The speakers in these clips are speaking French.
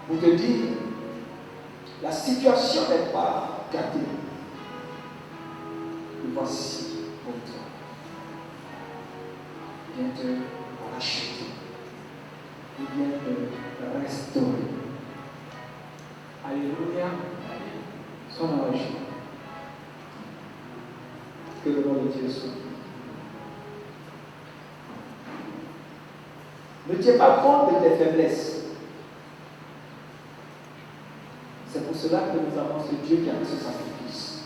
pour te dire, la situation n'est pas gâtée. Et voici pour toi. Viens te racheter. Il vient te restaurer. Alléluia. Sois dans la joie. Que le nom de Dieu soit. Ne tiens pas compte de tes faiblesses. C'est pour cela que nous avons ce Dieu qui a fait ce sacrifice.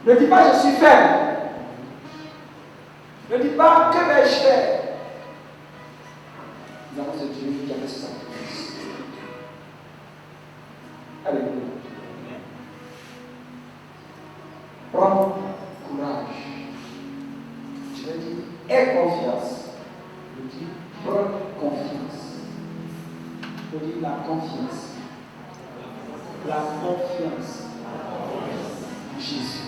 Ne dis pas je suis faible. Ne dis pas que vais-je faire. Nous avons ce Dieu qui a fait ce sacrifice. Alléluia. Prends courage. Je veux dire, aie confiance. Je dis, prends confiance. Je dis, la confiance. La confiance en Jésus.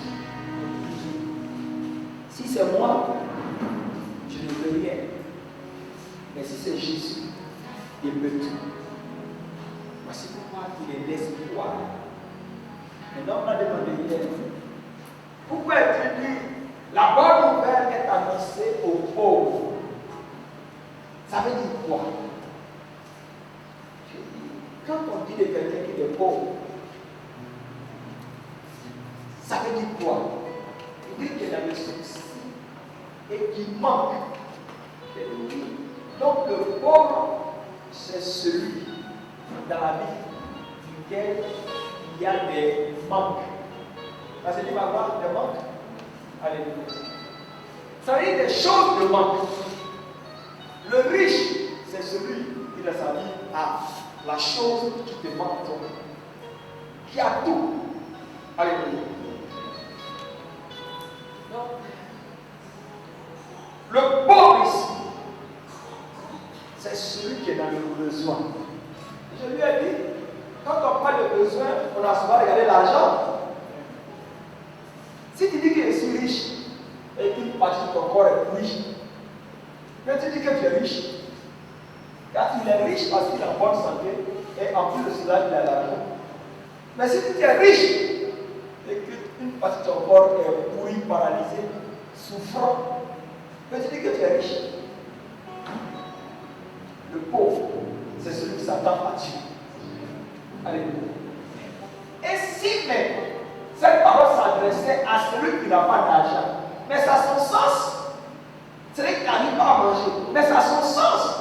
Si c'est moi, je ne peux rien. Mais si c'est Jésus, il peut tout. Voici pourquoi il est l'espoir. Maintenant, on a demandé hier, pourquoi tu dis la bonne nouvelle est annoncée aux pauvres? Ça veut dire quoi? Quand on dit de quelqu'un qui est pauvre, ça veut dire quoi? Il dit qu'il a le souci et qu'il manque de nourrir. Donc le pauvre, c'est celui dans la vie duquel il y a des manques. Parce qu'il va avoir des manques. Alléluia. Ça veut dire des choses de manque. Le riche, c'est celui qui dans sa vie a la chose qui te manque, qui a tout. Alléluia. Donc, le pauvre ici, c'est celui qui est dans le besoin. Je lui ai dit, quand on parle de besoin, on a souvent regardé l'argent. Si tu dis que je suis riche et qu'une partie de ton corps est riche, mais tu dis que tu es riche. Car il est riche parce qu'il a bonne santé et en plus de cela, il a l'argent. Mais si tu es riche et qu'une partie de ton corps est pourrie, paralysée, souffrant, mais tu dis que tu es riche. Le pauvre, c'est celui qui s'attend à Dieu. Alléluia. Et si même cette parole s'adressait à celui qui n'a pas d'argent, mais ça a son sens. Celui qui n'arrive pas à manger, mais ça a son sens.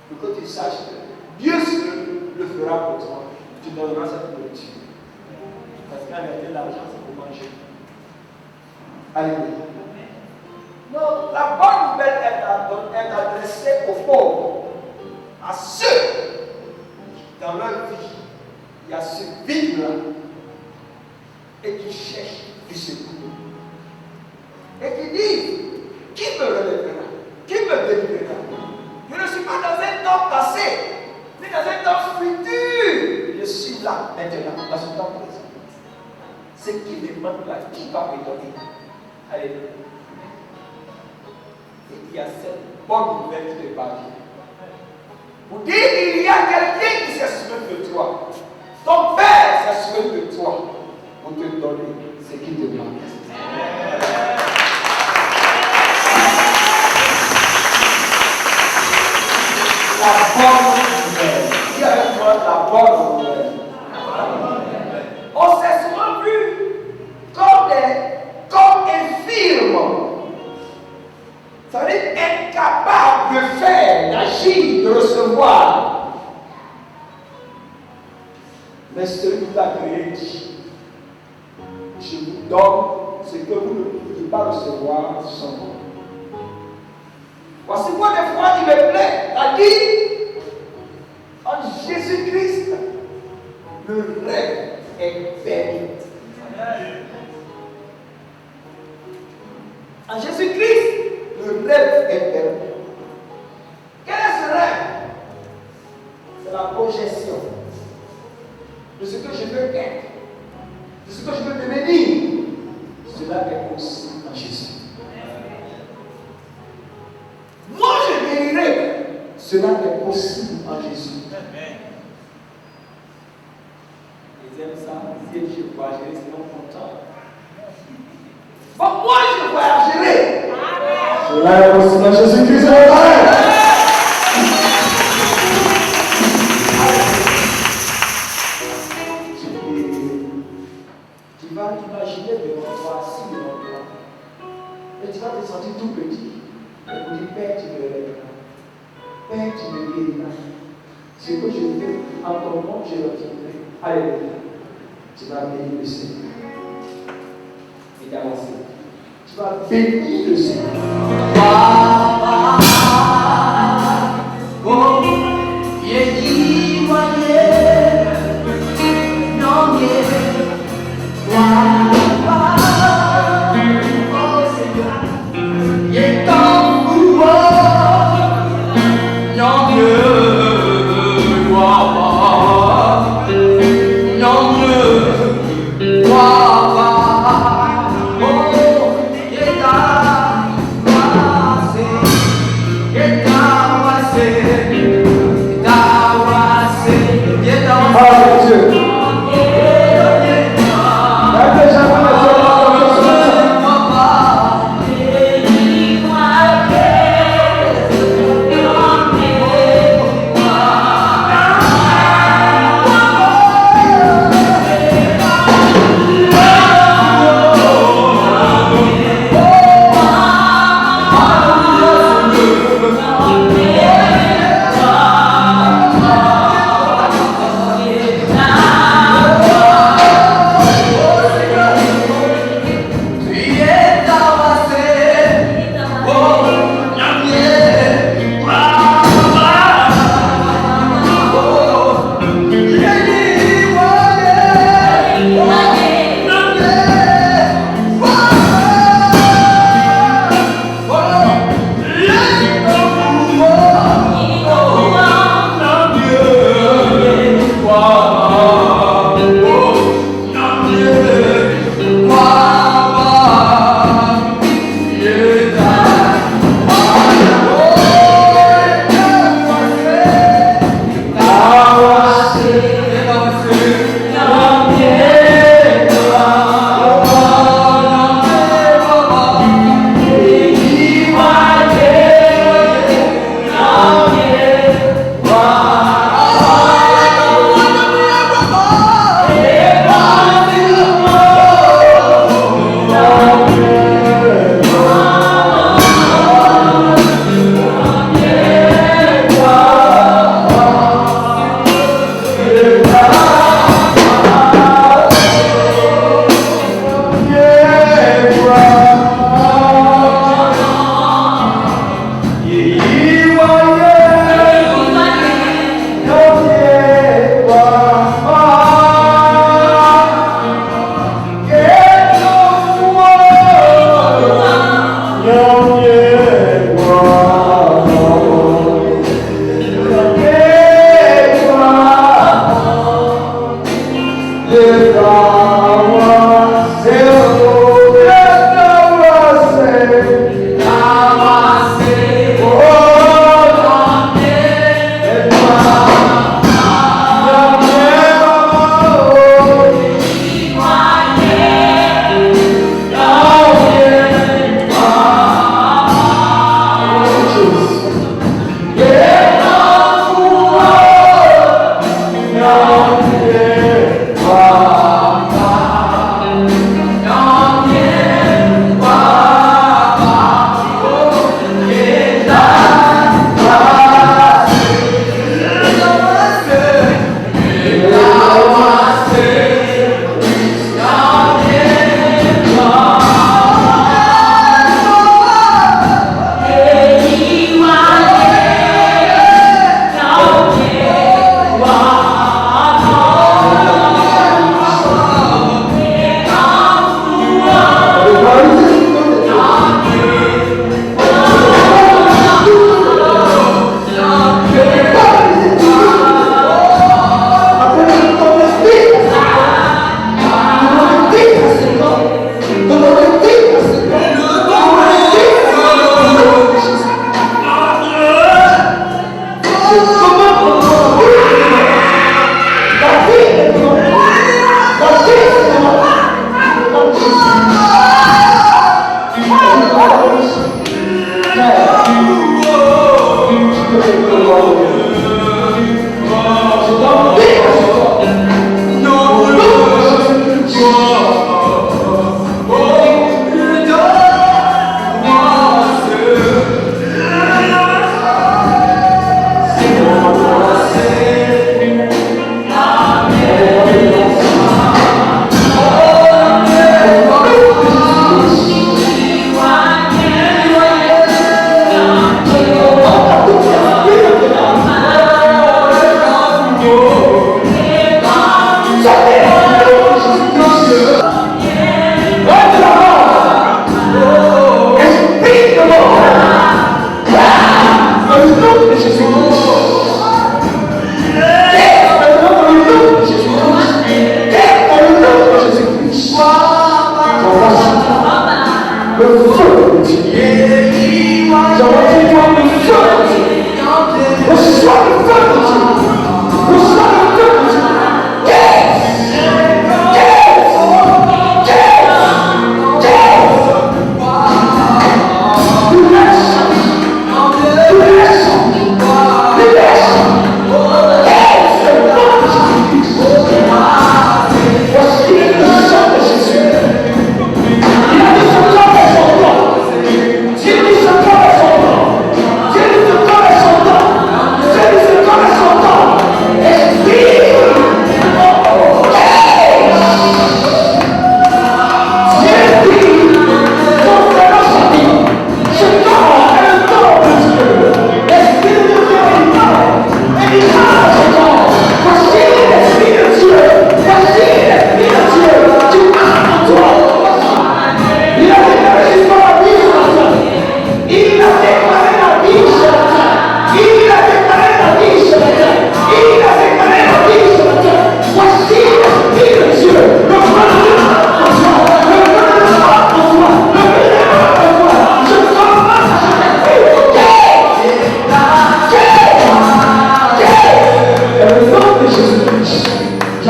Pour que tu saches que Dieu seul le fera pour toi. Tu donneras cette nourriture. Parce qu'en réalité, l'argent, c'est pour manger. Alléluia. Donc, la bonne nouvelle est adressée aux pauvres, à ceux qui, dans leur vie, il y a ce vide-là et qui cherchent du secours. Et qui disent, qui me relèvera? Qui me délivrera? Je ne suis pas dans un temps passé, mais dans un temps futur. Je suis là, maintenant, dans ce temps présent. Ce qui me manque là, qui va me donner? Alléluia. Et il y a cette bonne nouvelle qui te parle. Pour dire qu'il y a quelqu'un qui s'est souvenu de toi. Ton Père s'est souvenu de toi pour te donner ce qui te manque. La bonne nouvelle. Dis avec moi la bonne nouvelle. On s'est souvent vu comme infirmes. Ça veut dire incapable de faire, d'agir, de recevoir. Mais celui qui t'a créé dit, je vous donne ce que vous ne pouvez pas recevoir sans moi. Voici quoi des fois il me plaît, à dire en Jésus-Christ, le rêve est permis. En Jésus-Christ, le rêve est permis. Quel est ce rêve? C'est la projection de ce que je veux être, de ce que je veux devenir. Cela est aussi en Jésus. Moi, je guérirai Cela est possible en Jésus. Ils aiment ça. Si je voyagerai, ils seront contents. Bon, moi, je voyagerai. Cela est possible en Jésus-Christ. Tu vas imaginer devant toi, assis devant toi, et tu vas te sentir tout petit. Et vous dites, Père, tu me lèveras. Père, tu me guériras. Ce que je fais en ton nom, je l'obtiendrai. Alléluia. Tu vas bénir le Seigneur. Et d'avancer. Tu vas bénir le Seigneur.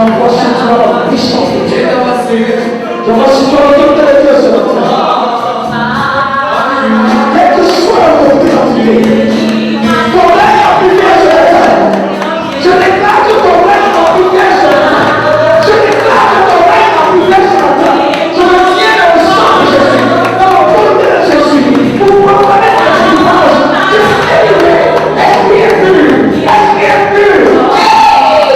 J'envoie sur toi la puissance de Dieu. J'envoie sur toi l'autorité de Dieu ce matin. Quelle que soit la volonté, ton règne a pu faire sur la terre. Je déclare que ton règne a pu faire sur la terre. Je déclare que ton règne a pu faire sur la terre. Je me tiens dans le sang de Jésus, dans la volonté de Jésus, pour proclamer ta délivrance. Je suis délivré. Esprit impur. Esprit impur.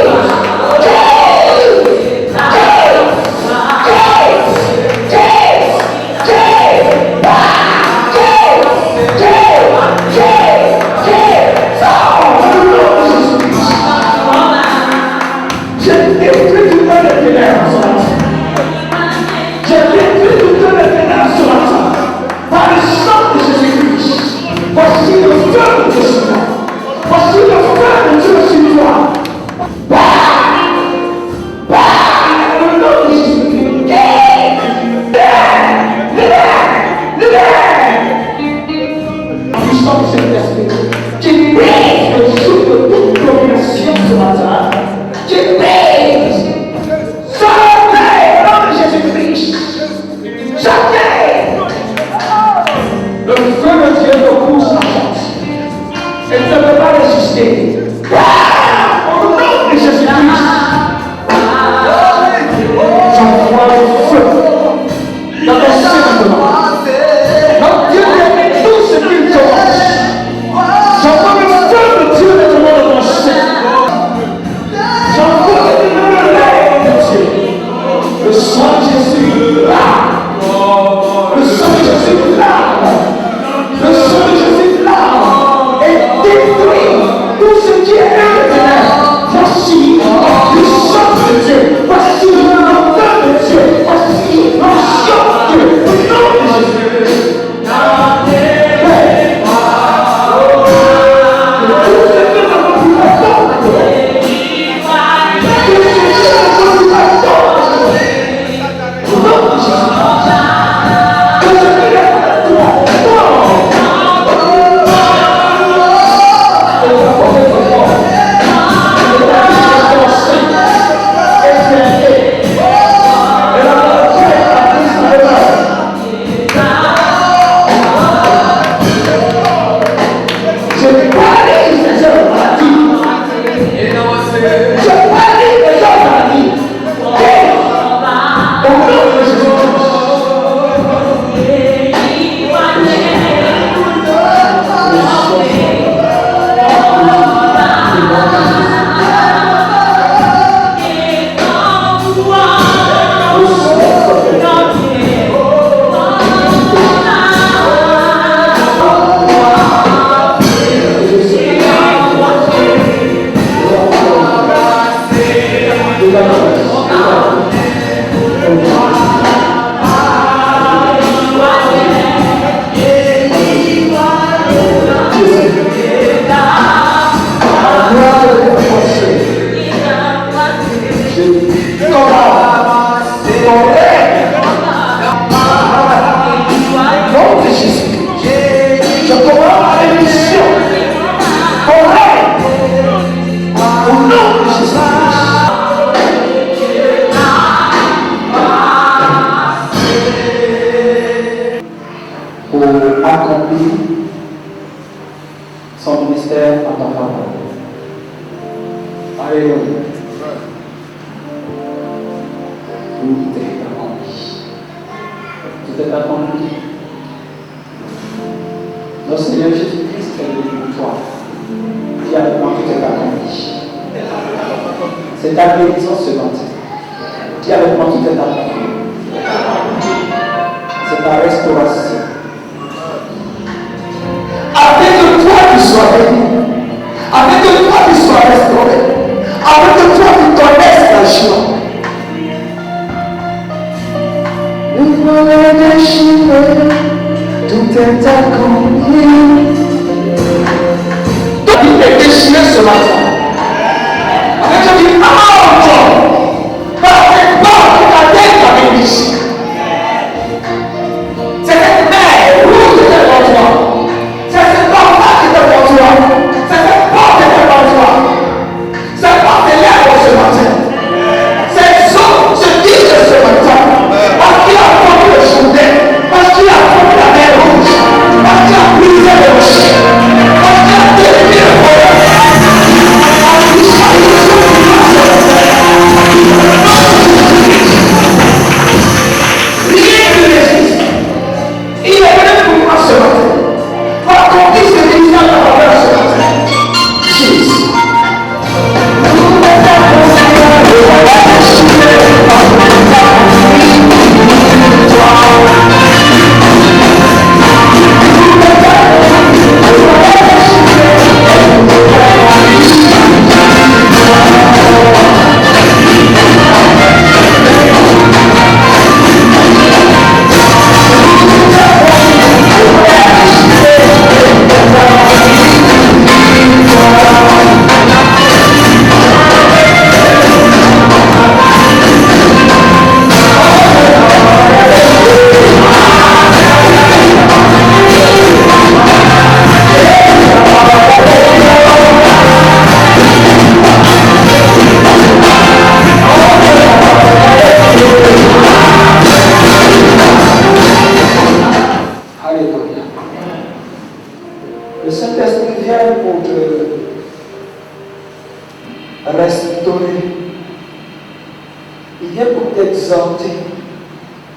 vient pour t'exhorter,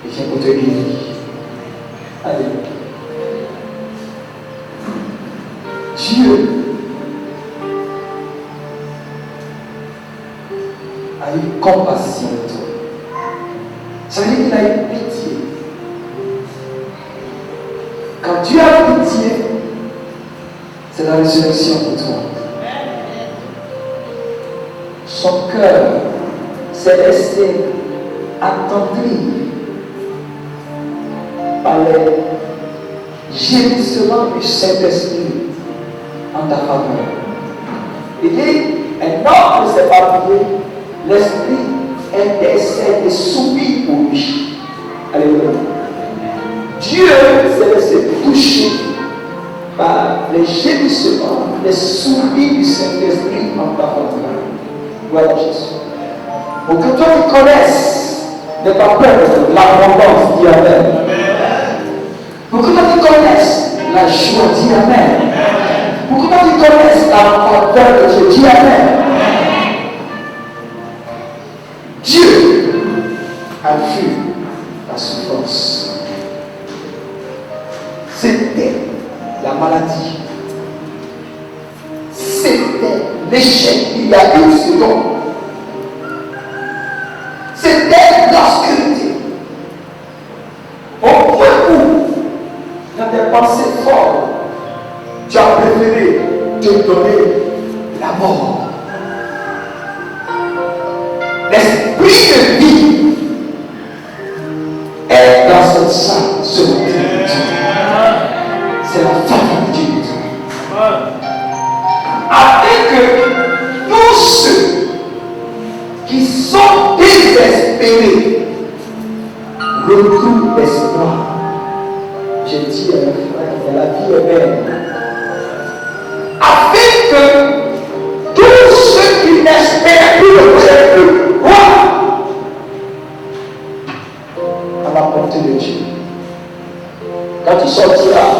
il vient pour te guérir. Alléluia. Dieu a eu compassion de toi. Ça veut dire qu'il a eu pitié. Quand Dieu a pitié, c'est la résurrection pour toi. Son cœur s'est laissé attendrir par les gémissements du Saint-Esprit en ta faveur. Il dit, un homme ne s'est pas prié, l'Esprit intercède et soupire pour lui. Alléluia. Dieu s'est laissé toucher par les gémissements, les soupirs du Saint-Esprit en ta faveur. Voilà Jésus. Pour que toi tu connaisses, n'aie pas peur de l'abondance, dis Amen. Pour que toi tu connaisses la joie, dis Amen. Pour que toi tu connaisses la faveur de Dieu, dis Amen. Dieu a vu la souffrance. C'était la maladie. C'était l'échec. Il y a une seconde. C'était l'obscurité. Au point où, dans tes pensées fortes, tu as préféré te donner la mort. L'esprit de vie est dans cette salle, ce matin. C'est la famille de Dieu. Afin que tous ceux qui sont désespérés retrouvent l'espoir. J'ai dit à mes frères, la vie est belle. Afin que tous ceux qui n'espèrent plus le projet croient à la portée de Dieu. Quand tu sortiras,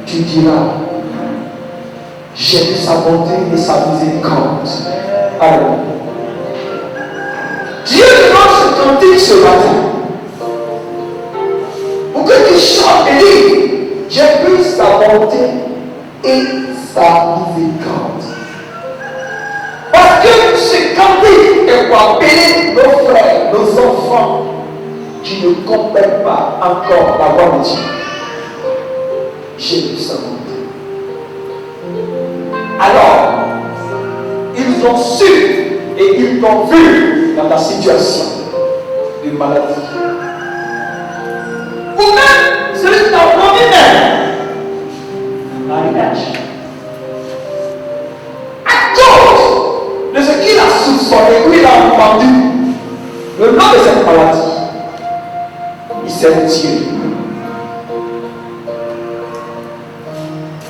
tu diras, j'ai vu sa bonté et sa miséricorde. Alors, Dieu demande ce cantique ce matin. Pour que tu chantes et dis, j'ai vu sa bonté et sa miséricorde. Parce que ce cantique est pour appeler nos frères, nos enfants qui ne comprennent pas encore la voix de Dieu. J'ai vu sa bonté. Alors, ils ont su et ils t'ont vu dans ta situation de maladie. Ou même celui qui t'a promis même mariage. À cause de ce qu'il a soupçonné ou il a entendu, le nom de cette maladie, il s'est retiré.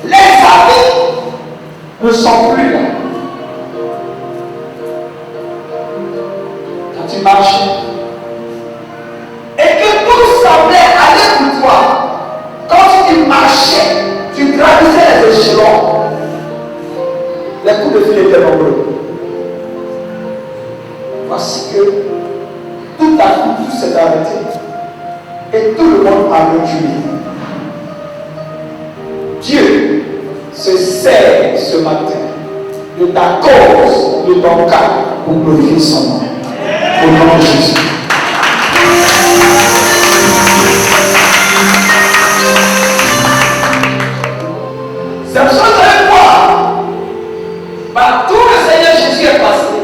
Les amis ne sont plus là. Quand tu marches et que tout semblait aller pour toi, quand tu marchais, tu gravissais les échelons, les coups de fil étaient nombreux. Voici que tout à coup, tout s'est arrêté et tout le monde a reculé. Dieu se sert ce matin de ta cause, de ton cas, pour glorifier son nom. Au nom de Jésus. C'est la chose avec moi. Partout le Seigneur Jésus est passé.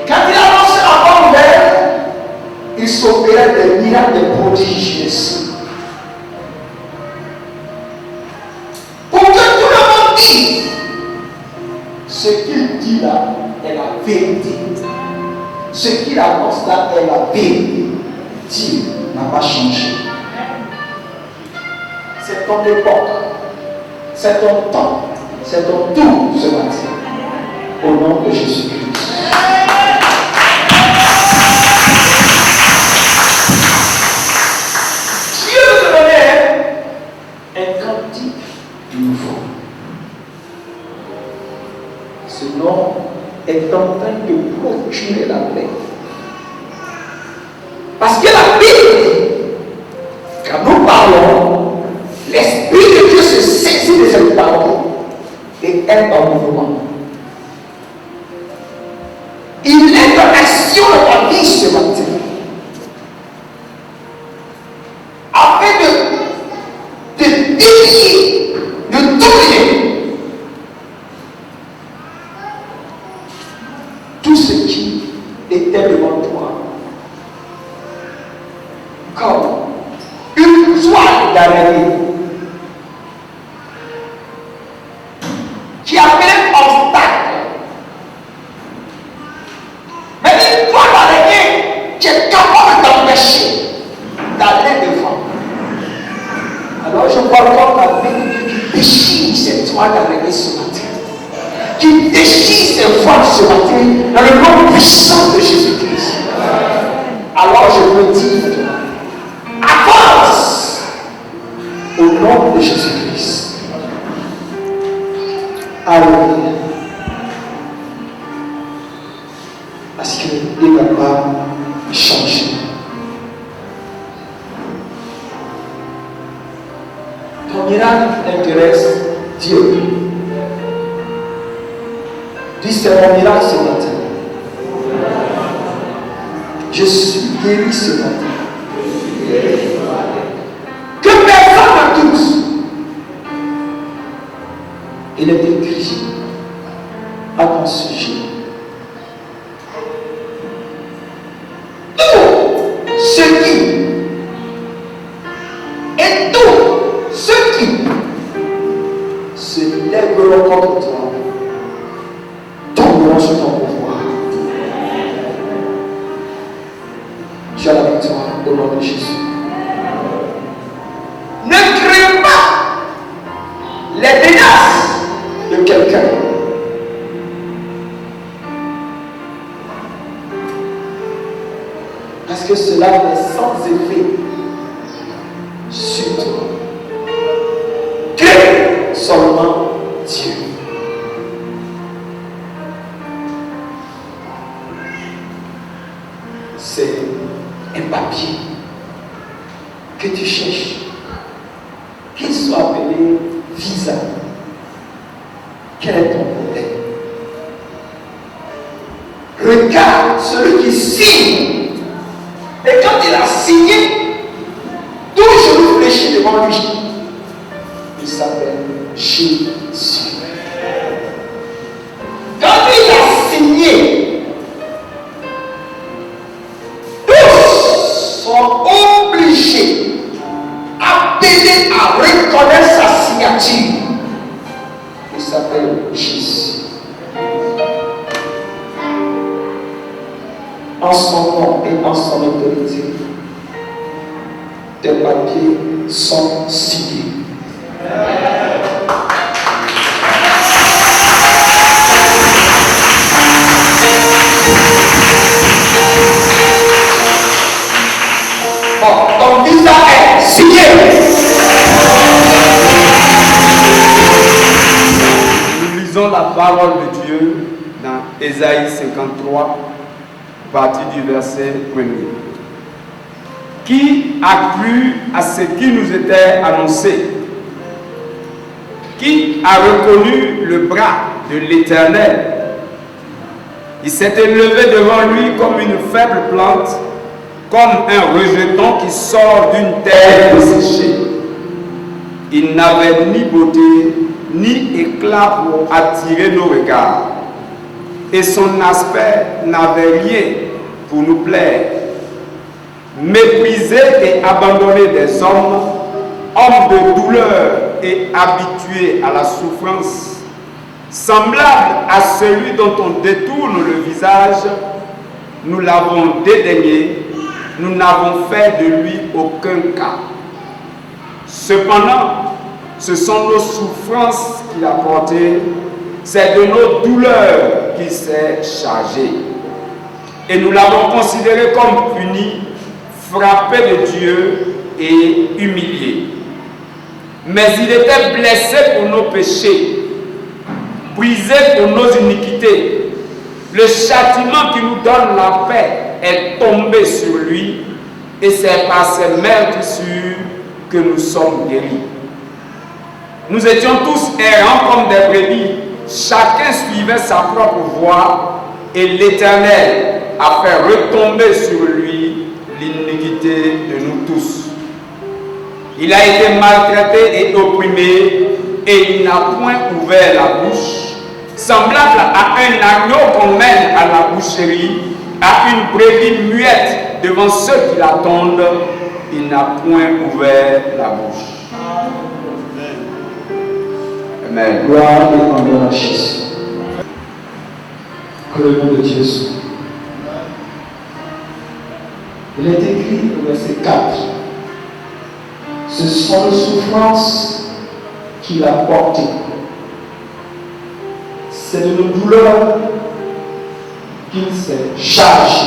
Quand il a lancé la bonne nouvelle, il s'opérait des miracles, des prodiges, des signes. Ce qu'il dit là est la vérité. Ce qu'il annonce là est la vérité. Dieu n'a pas changé. C'est ton époque. C'est ton temps. C'est ton tour ce matin. Au nom de Jésus-Christ. Dieu te donnait un cantique nouveau. Ce nom est en train de procurer la paix. et être en mouvement. Il est dans l'action de ta vie ce matin. Afin de dévier, de tourner tout ce qui était devant toi comme une toile d'araignée qui appelait obstacle. Mais une toile d'araignée qui est capable d'empêcher d'aller devant. Alors je parle comme la Bible qui déchire cette toile d'araignée ce matin. Qui déchire ses voiles ce matin dans le nom puissant de Jésus-Christ. Alors je me dis, avance au nom de Jésus-Christ. Alléluia. Parce qu'il ne va pas changer. Ton miracle intéresse Dieu. Dis, c'est mon miracle ce matin. Je suis guéri ce matin. Que personne ne touche. Il est écrit à ton sujet. Tout ce qui et tout ce qui se lèveront contre toi tomberont sur ton pouvoir. Tu as la victoire au nom de Jésus. Ne crée pas les menaces de quelqu'un. Parce que cela est sans effet sur toi. Crée seulement Dieu. C'est un papier que tu cherches, qu'il soit appelé visa. Quel est ton problème? Regarde celui qui signe. Et quand il a signé, tout genou fléchit devant lui. Il s'appelle Jésus. Quand il a signé, tous sont obligés, appelés à reconnaître sa signature. Il s'appelle Jésus. En son nom et en son autorité, tes papiers sont signés. Bon, ton visa est signé. Nous lisons la parole de Dieu dans Ésaïe 53, à partir du verset 1er. Qui a cru à ce qui nous était annoncé? Qui a reconnu le bras de l'Éternel? Il s'était levé devant lui comme une faible plante, comme un rejeton qui sort d'une terre desséchée. Il n'avait ni beauté ni éclat pour attirer nos regards, et son aspect n'avait rien pour nous plaire. Méprisé et abandonné des hommes, homme de douleur et habitué à la souffrance, semblable à celui dont on détourne le visage, nous l'avons dédaigné, nous n'avons fait de lui aucun cas. Cependant, ce sont nos souffrances qu'il a portées, c'est de nos douleurs qu'il s'est chargé. Et nous l'avons considéré comme puni, frappé de Dieu et humilié. Mais il était blessé pour nos péchés, brisé pour nos iniquités. Le châtiment qui nous donne la paix est tombé sur lui, et c'est par ses meurtrissures que nous sommes guéris. Nous étions tous errants comme des brebis, chacun suivait sa propre voie et l'Éternel a fait retomber sur lui l'iniquité de nous tous. Il a été maltraité et opprimé et il n'a point ouvert la bouche, semblable à un agneau qu'on mène à la boucherie, à une brebis muette devant ceux qui l'attendent, il n'a point ouvert la bouche. Amen. Gloire et honneur à Jésus. Que le nom de Dieu soit. Il est écrit au verset 4. Ce sont les souffrances qu'il a portées. C'est de nos douleurs qu'il s'est chargé.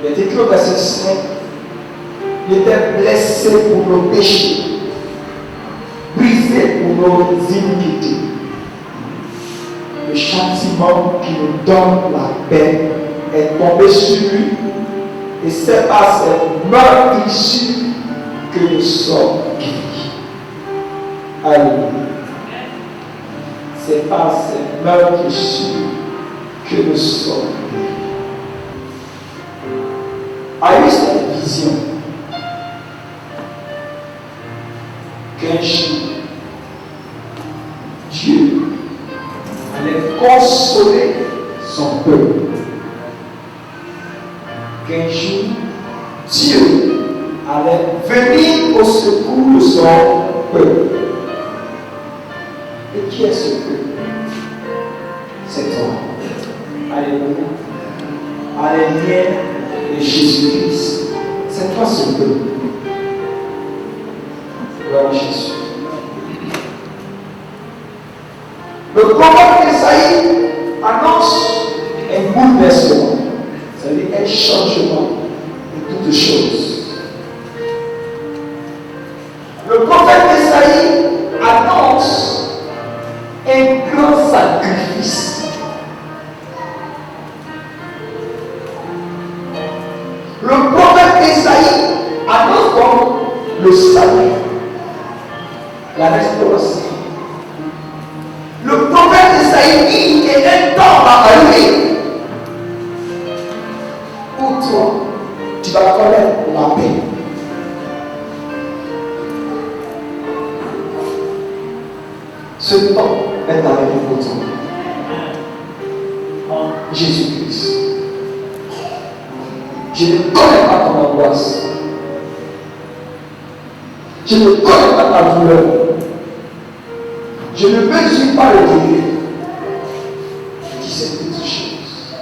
Il est écrit au verset 5. Il était blessé pour nos péchés, brisé pour nos iniquités. Le châtiment qui nous donne la paix est tombé sur lui, et c'est par cette meurtrissure que nous sommes guéris. Alléluia. C'est par cette meurtrissure que nous sommes guéris. A eu cette vision qu'un jour, Dieu allait consoler son peuple. Qu'un jour, Dieu allait venir au secours de son peuple. Et qui est ce peuple? C'est toi. Alléluia. Alléluia de Jésus-Christ. C'est toi ce peuple. Gloire à Jésus. Le prophète Esaïe annonce un bouleversement, c'est-à-dire un changement de toutes choses. Le prophète Esaïe annonce un grand sacrifice. Le prophète Esaïe annonce donc le salut, la restauration. Le prophète Esaïe dit qu'un temps va arriver où toi, tu vas connaître la paix. Ce temps est arrivé pour toi. En Jésus-Christ. Je ne connais pas ton angoisse. Je ne connais pas ta douleur. Je ne mesure pas le délai. Je dis ces petites choses.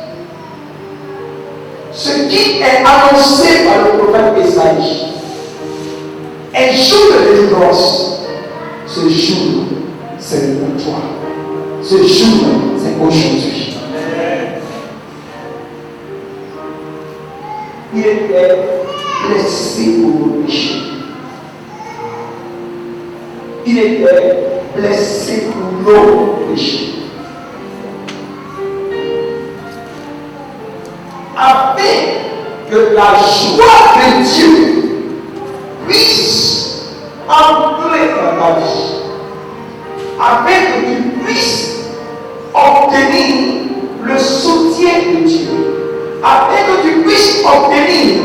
Ce qui est annoncé par le prophète Esaïe, un jour de délivrance, ce jour, c'est pour toi. Ce jour, c'est aujourd'hui. Il était blessé pour nos péchés. Il était blessé pour nos péchés. Afin que la joie de Dieu puisse entrer dans ta vie. Afin que tu puisses obtenir le soutien de Dieu. Afin que tu puisses obtenir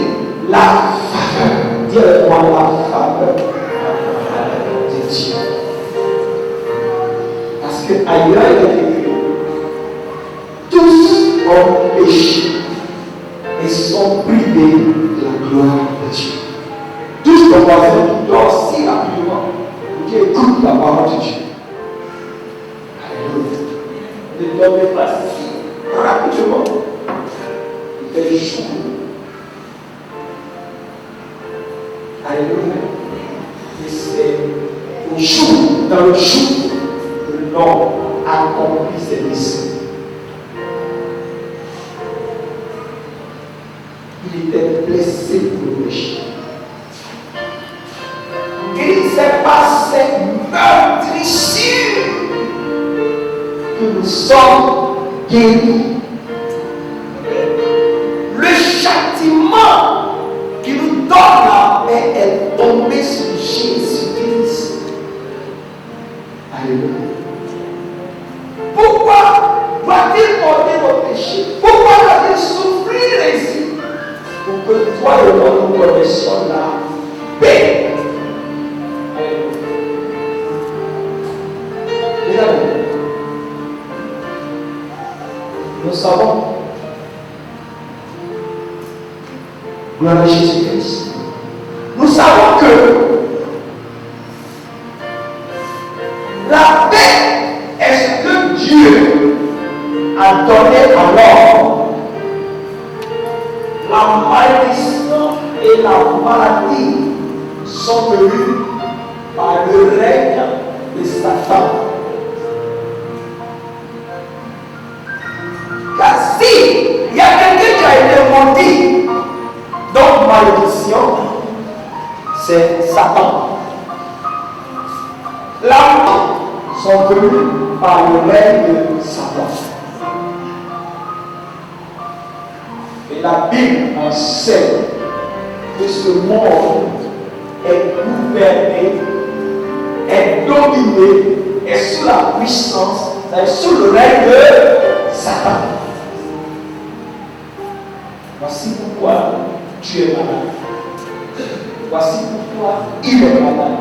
la faveur. Dis-moi la faveur de Dieu. Parce que ailleurs il est écrit, tous ont péché et sont privés de la gloire de Dieu. Tous les voisins qui dorment si rapidement pour qu'ils écoutent la parole de Dieu. Alléluia. Ne dormez pas si rapidement. Il fait jour. Alléluia. Et c'est au jour, dans le jour, que l'homme accomplit ses missions. Il était blessé pour le péché. Et c'est par cette meurtrissure que nous sommes guéris. Le châtiment qui nous donne la paix est tombé sur Jésus-Christ. péché. Pourquoi a-t-il souffrir ici? Pour que toi et moi nous connaissions la paix. Les amis, nous savons, gloire à Jésus-Christ, nous savons que la paix est ce que Dieu a donné à l'homme. La malédiction et la maladie sont venues par le règne de Satan. Car si il y a quelqu'un qui a été maudit, donc malédiction, c'est Satan. La mort sont venues par le règne de Satan. Et la Bible enseigne que ce monde est gouverné, est dominé, est sous la puissance, est sous le règne de Satan. Voici pourquoi tu es malade. Voici pourquoi il est malade.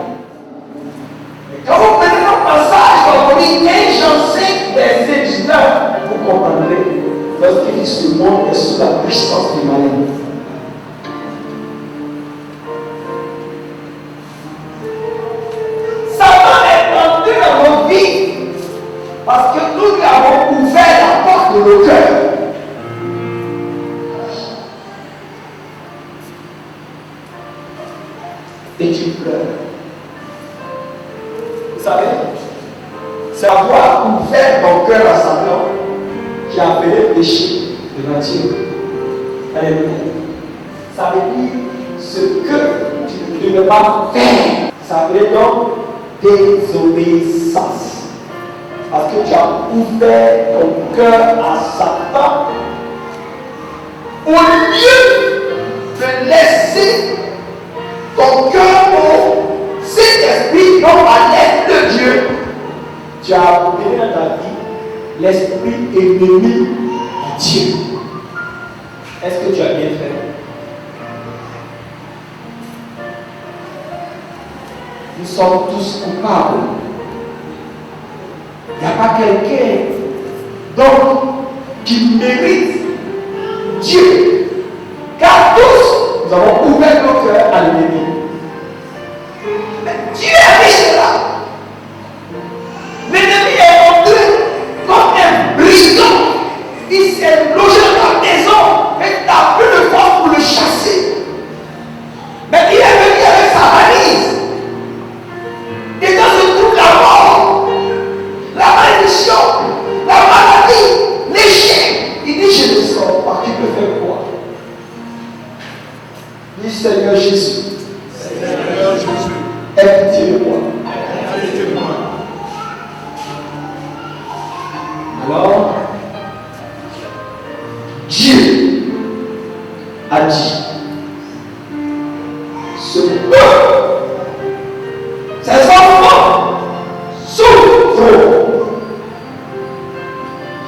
Et quand vous prenez le passage dans Corinthiens 5, verset 19, vous comprendrez. Lorsqu'il dit que ce monde est sous la puissance du malin. Satan est entré dans nos vies parce que nous lui avons ouvert la porte de nos cœurs. Et tu pleures. Vous savez, c'est avoir ouvert ton cœur à Satan qui a appelé péché de nature. Alléluia. Ça veut dire ce que tu ne devais pas faire. Ça veut dire donc désobéissance. Parce que tu as ouvert ton cœur à Satan au lieu de laisser ton cœur au Saint-Esprit, donc à l'aide de Dieu. Tu as appelé dans ta vie l'esprit ennemi de Dieu. Est-ce que tu as bien fait? Nous sommes tous coupables. Il n'y a pas quelqu'un donc qui mérite Dieu. Car tous, nous avons ouvert nos cœurs à l'ennemi. Mais Dieu est riche là. L'ennemi est entré comme un brigand. Il s'est logé dans ta maison et tu n'as plus de force pour le chasser. Mais il est venu avec sa valise. Et dans se trouve la mort, la malédiction, la maladie, l'échec. Il dit je ne sors pas, tu peux faire quoi? Dis Seigneur Jésus. Seigneur Jésus. Aie pitié de moi. Aie pitié de moi. Alors, Dieu a dit, ce peuple, ses enfants souffrent.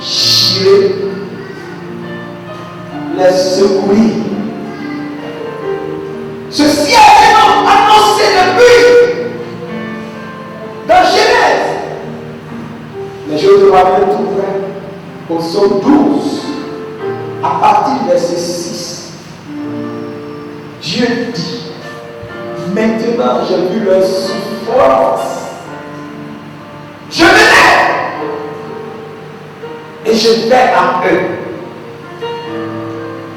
J'irai les secourir. Ceci a été annoncé depuis dans Genèse. Mais je te ramène tout vrai au psaume 12, à partir du verset 6. Dieu dit, maintenant j'ai vu leur souffrance. Je me lève et je vais à eux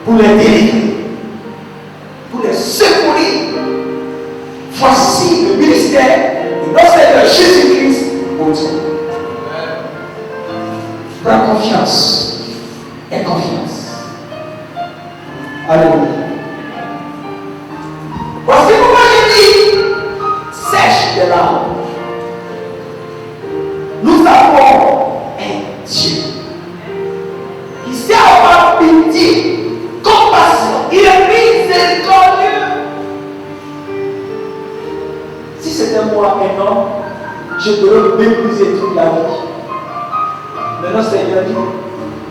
pour les délivrer, pour les secourir. Voici le ministère de notre Seigneur Jésus-Christ pour toi. Prends confiance et confiance. Alléluia. Voici pourquoi je dis, sèche tes larmes. Nous avons un Dieu qui sait avoir pitié, compassion, il est miséricordieux. Si c'était moi un homme, je devrais mépriser toute la vie. Maintenant, Seigneur dit,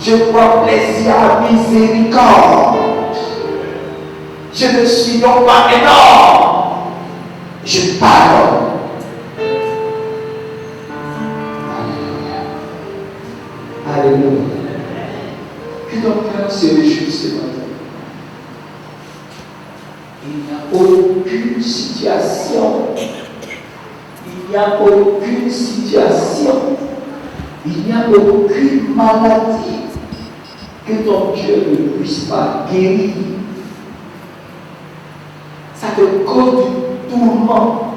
Je prends plaisir à miséricorde. Je ne suis donc pas énorme. Je pardonne. Alléluia. Que ton cœur se réjouisse ce matin. Il n'y a aucune situation. Il n'y a aucune situation. Il n'y a aucune maladie que ton Dieu ne puisse pas guérir. Ça te cause du tourment.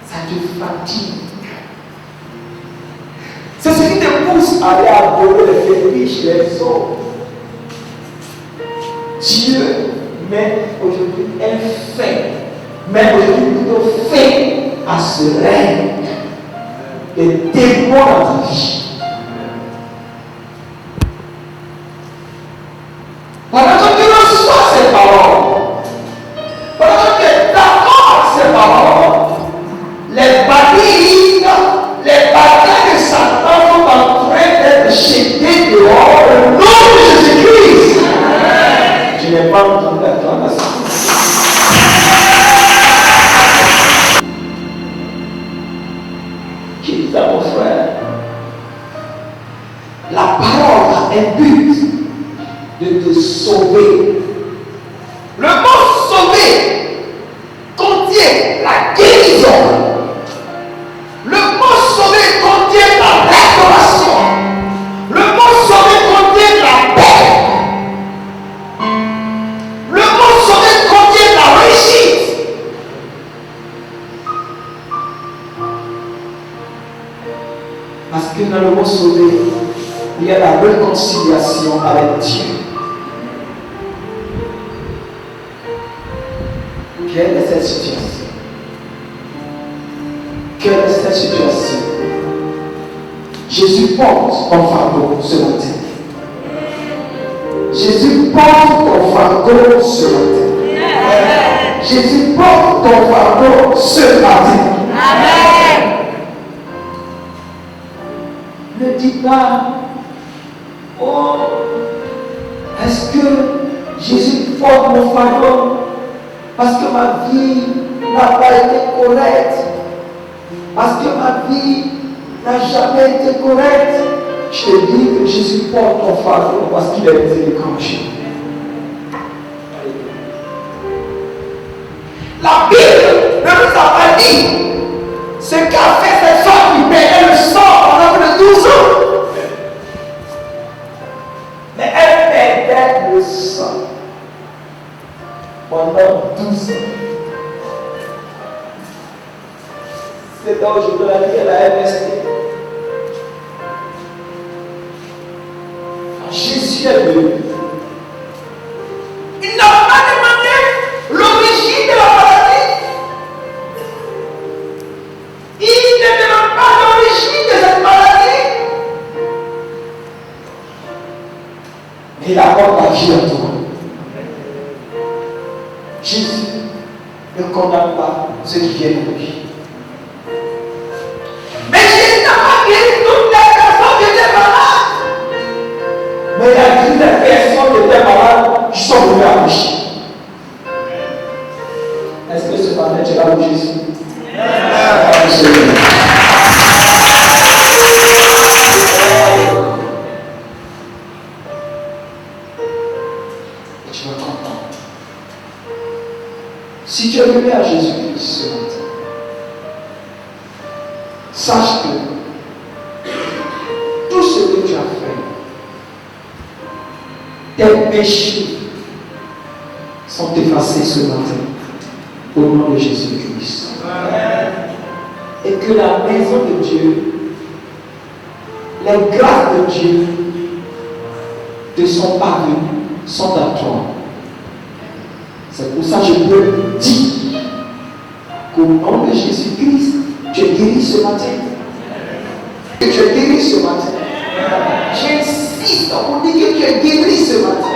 Ça te fatigue. C'est ce qui te pousse à aller adorer les fétiches, les autres. Dieu met aujourd'hui un fait, mais aujourd'hui plutôt fait à ce règne des démons dans ta vie. Pendant que tu reçois ces paroles, pendant que tu es d'accord avec ces paroles, les barrières de Satan sont en train d'être jetées dehors au nom de Jésus-Christ. Je n'ai pas entendu l'acclamation. Qui dit ça, mon frère? La parole a un but de te sauver. Le mot sauver contient la guérison. Le mot sauver contient la restauration. Le mot sauver contient la paix. Le mot sauver contient la réussite. Parce que dans le mot sauver, il y a la réconciliation avec Dieu. Quelle est cette situation? Quelle est cette situation? Jésus porte ton fardeau ce matin. Jésus porte ton fardeau ce matin. Jésus porte ton fardeau ce matin. Amen. Ne dis pas, oh, est-ce que Jésus porte mon fardeau parce que ma vie n'a pas été correcte, parce que ma vie n'a jamais été correcte? Je te dis que Jésus porte ton fardeau parce qu'il est miséricordieux. La Bible ne nous a pas dit ce qu'a fait cette femme qui payait le sang pendant plus de 12 ans. Mais elle perdait le sang pendant 12 ans. C'est là où je te l'ai dit, elle a investi. Jésus est venu. Il n'a pas demandé l'origine de la maladie. Il ne demande pas l'origine de cette maladie. Mais il apporte la vie à toi. Jésus ne condamne pas ceux qui viennent de lui. Mais Jésus n'a pas guéri toutes les personnes qui étaient malades. Mais il a dit les personnes qui étaient malades qui sont venues à lui. Est-ce que ce matin tu es là où Jésus? Et tu vas comprendre. Si tu es venu à Jésus-Christ ce matin, sache que tout ce que tu as fait, tes péchés sont effacés ce matin au nom de Jésus-Christ. Et que la maison de Dieu, les grâces de Dieu te sont parvenues, sont à toi. C'est pour ça que je peux dire qu'au nom de Jésus-Christ, tu es guéri ce matin. Que tu es guéri ce matin. J'insiste pour dire que tu es guéri ce matin.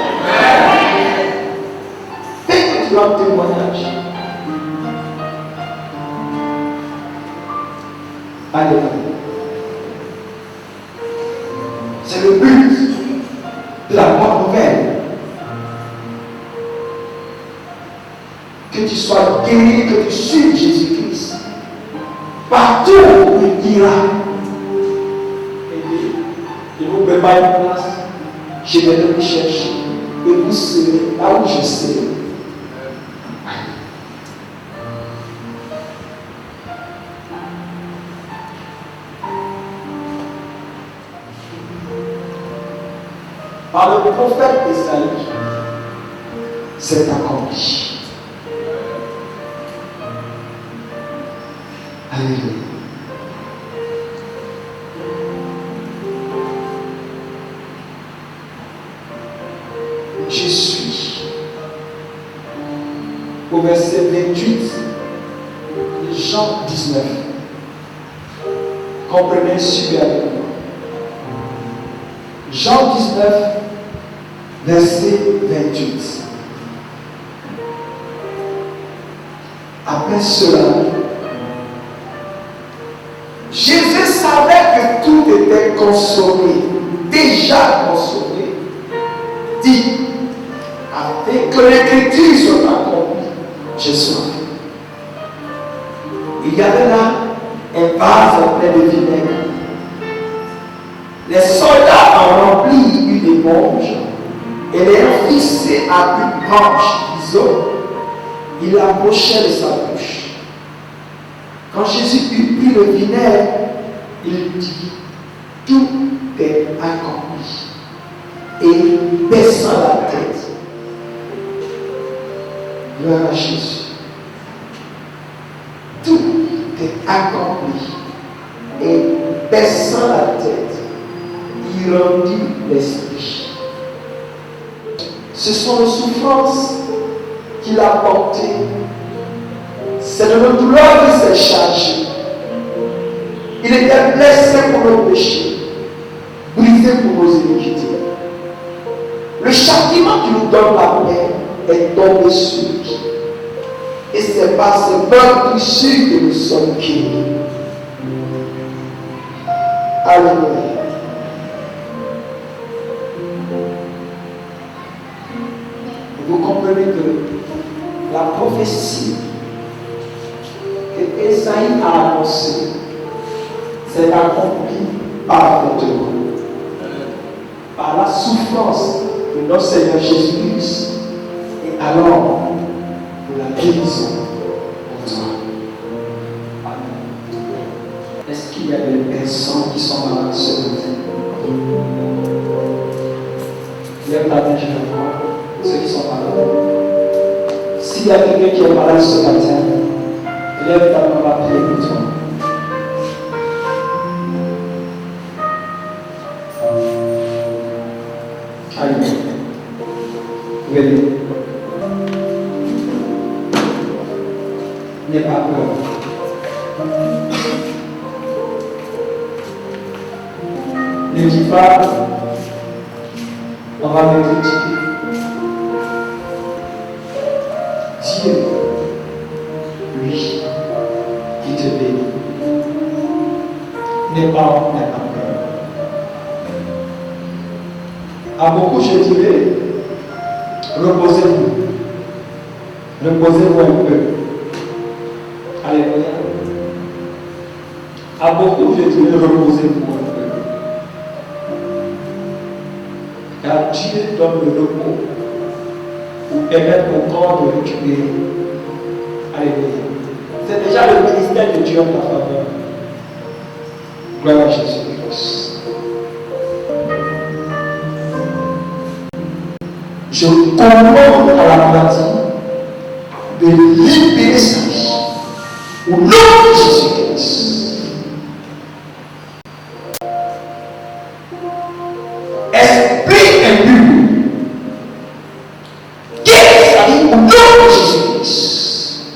Fais que tu as un témoignage. Alléluia. C'est le but tu sois guéri, que tu suives Jésus-Christ. Partout où il ira, il vous prépare une place, je vais vous chercher. Et vous serez là où je serai. Par le prophète Esaïe, c'est accompli. Alléluia. Je suis au verset 28 de Jean 19. Comprenez, suivez avec moi. Jean 19, verset 28. Après cela, Jésus savait que tout était consommé, déjà consommé, dit, afin que l'écriture soit accomplie. J'ai soif. Il y avait là un vase plein de vinaigre. Les soldats ont rempli une éponge et l'ayant fixée à une branche d'hysope, il l'approchait de sa bouche. Quand Jésus eut pris le vinaigre, il dit, tout est accompli. Et baissant la tête, gloire à Jésus. Tout est accompli. Et baissant la tête, il rendit l'esprit. Ce sont les souffrances qu'il a portées. C'est de nos douleurs qu'il s'est chargé. Il était blessé pour nos péchés, brisé pour nos iniquités. Le châtiment qui nous donne la paix est tombé sur lui. Et c'est par ces meurtrissures que nous sommes guéris. Alléluia. Vous comprenez que la prophétie que Esaïe a annoncée s'est accomplie parfaitement par la souffrance de notre Seigneur Jésus-Christ et alors pour la guérison pour toi. Amen. Est-ce qu'il y a des personnes qui sont malades ce matin? Lève la main, je vais voir ceux qui sont malades. S'il y a quelqu'un qui est malade ce matin, lève ta main, on va prier pour toi. Alléluia. Venez. N'aie pas peur. Ne dis pas, on va me critiquer. Dieu, lui, qui te bénit. N'aie pas peur. À beaucoup, je dirais, reposez-vous. Reposez-vous un peu. Alléluia. À beaucoup, je dirais, reposez-vous un peu. Car Dieu donne le repos pour permettre au corps de récupérer. Alléluia. C'est déjà le ministère de Dieu en ta faveur. Gloire à Jésus-Christ. Je commande à la maladie de libérer sa vie au nom de Jésus-Christ. Esprit impur, quitte sa vie au nom de Jésus-Christ.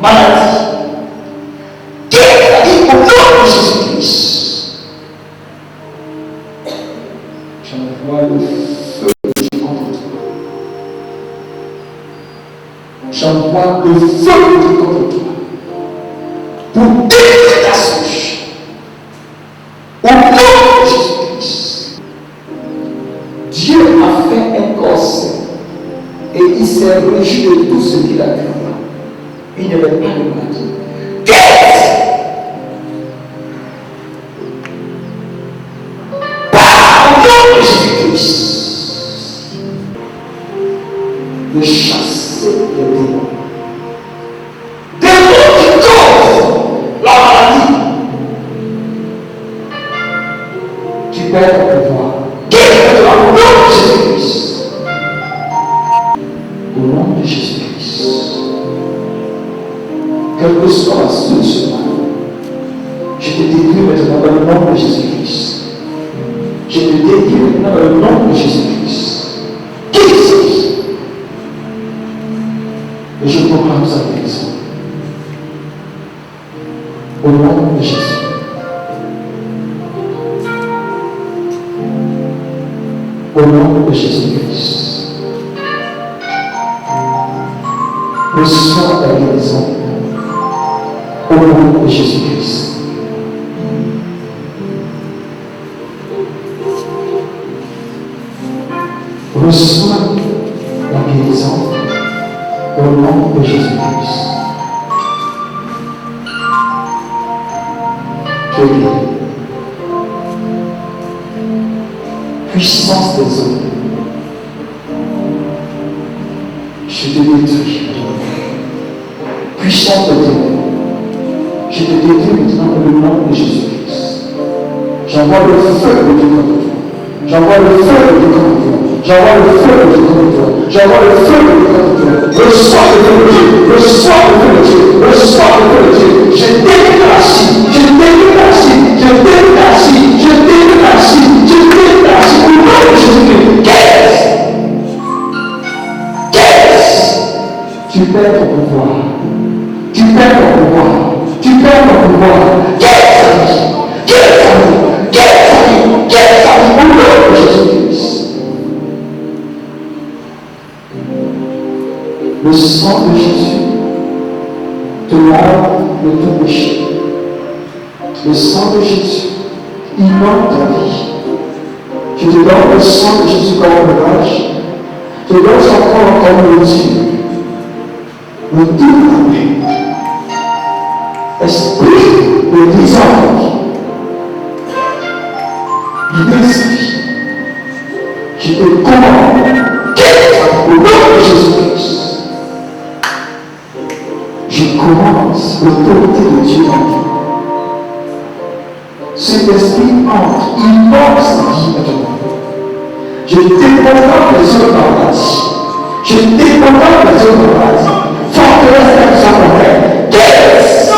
Maladie, quitte sa vie au nom de Jésus-Christ. J'envoie le feu. J'envoie le feu contre toi pour détruire ta souche au nom de Jésus-Christ. Dieu a fait un corps saint et il s'est réjoui de tout ce qu'il a vu. Il n'y avait pas de maladie. Par le nom de Jésus-Christ, de chasser les démons. Démons qui causent la maladie. Tu perds ton pouvoir. Au nom de Jésus-Christ. Au nom de Jésus-Christ. Quelle que soit la solution, je te décris maintenant dans le nom de Jésus-Christ. Je te décris maintenant dans le nom de Jésus-Christ. Qui est-ce? Et je proclame sa guérison. Au nom de Jésus. Au nom de Jésus-Christ. Reçois ta guérison. Au nom de Jésus-Christ. Reçois la guérison. Au nom de Jésus-Christ. Tu es guéri. Puissance des eaux. Je te détruis. Puissance de Dieu. Je te détruis maintenant dans le nom de Jésus-Christ. J'envoie le feu de Dieu contre toi. J'envoie le feu de Dieu contre toi. J'envoie le feu de Dieu contre toi. J'envoie le feu de Dieu contre toi. Reçois le feu de Dieu. Reçois le feu de Dieu. Reçois le feu de Dieu. Je détruis la Chine. Je détruis la Chine. Je détruis la Chine. Je détruis la Chine. Je détruis la Chine. Au nom de Jésus-Christ. Qu'est-ce? Tu perds ton pouvoir. Tu perds ton pouvoir. Tu perds ton pouvoir. Qu'est-ce? Au nom de Jésus-Christ. Le sang de Jésus te lave de tout péché. Le sang de Jésus innonde ta vie. Je te donne le sang de Jésus comme breuvage. Je te donne son corps comme le Dieu. Le Dieu de la paix. Esprit de désordre. Guidez sa vie. Je te commande. Au nom de Jésus-Christ. Je commence l'autorité de Dieu en toi. Cet esprit entre, il porte sa vie maintenant. Je décontrôle les autres maladies. Je décontrôle les autres maladies. Forteresse d'être sans problème. Qu'est-ce?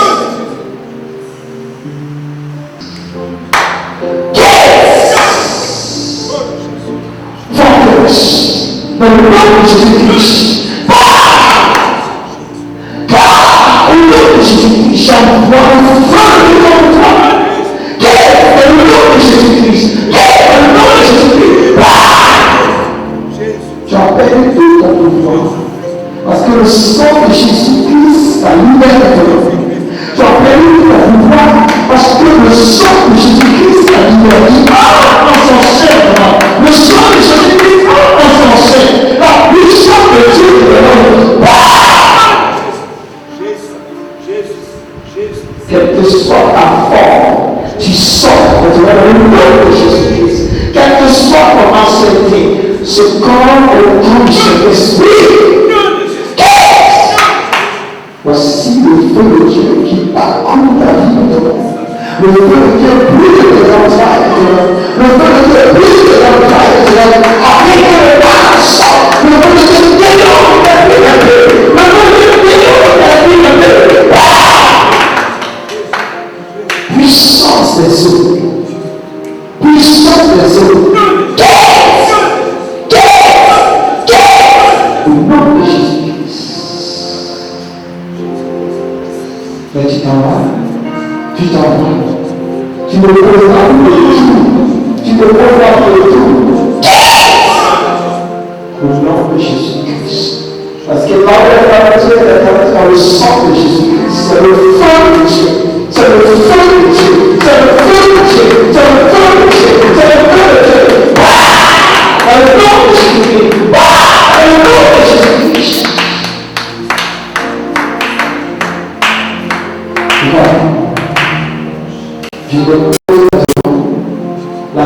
Forteresse. Dans le nom de Jésus-Christ. J'envoie le feu de toi. Dans le nom de Jésus-Christ. Dans le nom de Jésus-Christ. Tu as perdu tout ton pouvoir. Parce que le sang de Jésus-Christ a libéré ton vie. Tu as perdu tout ton pouvoir. Parce que le sang de Jésus-Christ a libéré dans son sein. Le sang de Jésus-Christ dans son sein. La puissance de Dieu de l'homme. Quelle que soit ta forme, tu sors maintenant dans le nom de Jésus-Christ. Quelle que soit ton ancienneté, ce corps au nom de cet esprit. Voici le feu de Dieu qui parcourt ta vie maintenant. Le feu de Dieu brûle tes entrailles. Le feu de Dieu brûle tes entrailles. Après que le mal sort, le feu de Dieu dénonce ta vie. Le feu de Dieu dénonce ta vie. Puissance des eaux. Puissance des eaux. Au nom de Jésus-Christ. Mais tu t'en vas. Tu t'en vas. Tu ne peux pas le tout. Tu ne peux pas le tout. Au nom de Jésus-Christ. Parce que là où la Dieu est dans le sang de Jésus-Christ. C'est le feu de Dieu. C'est le feu de Dieu. C'est le feu de Dieu. C'est le feu de Dieu. C'est le feu de Dieu. Dans le nom de Jésus-Christ. Dans le nom de Jésus-Christ.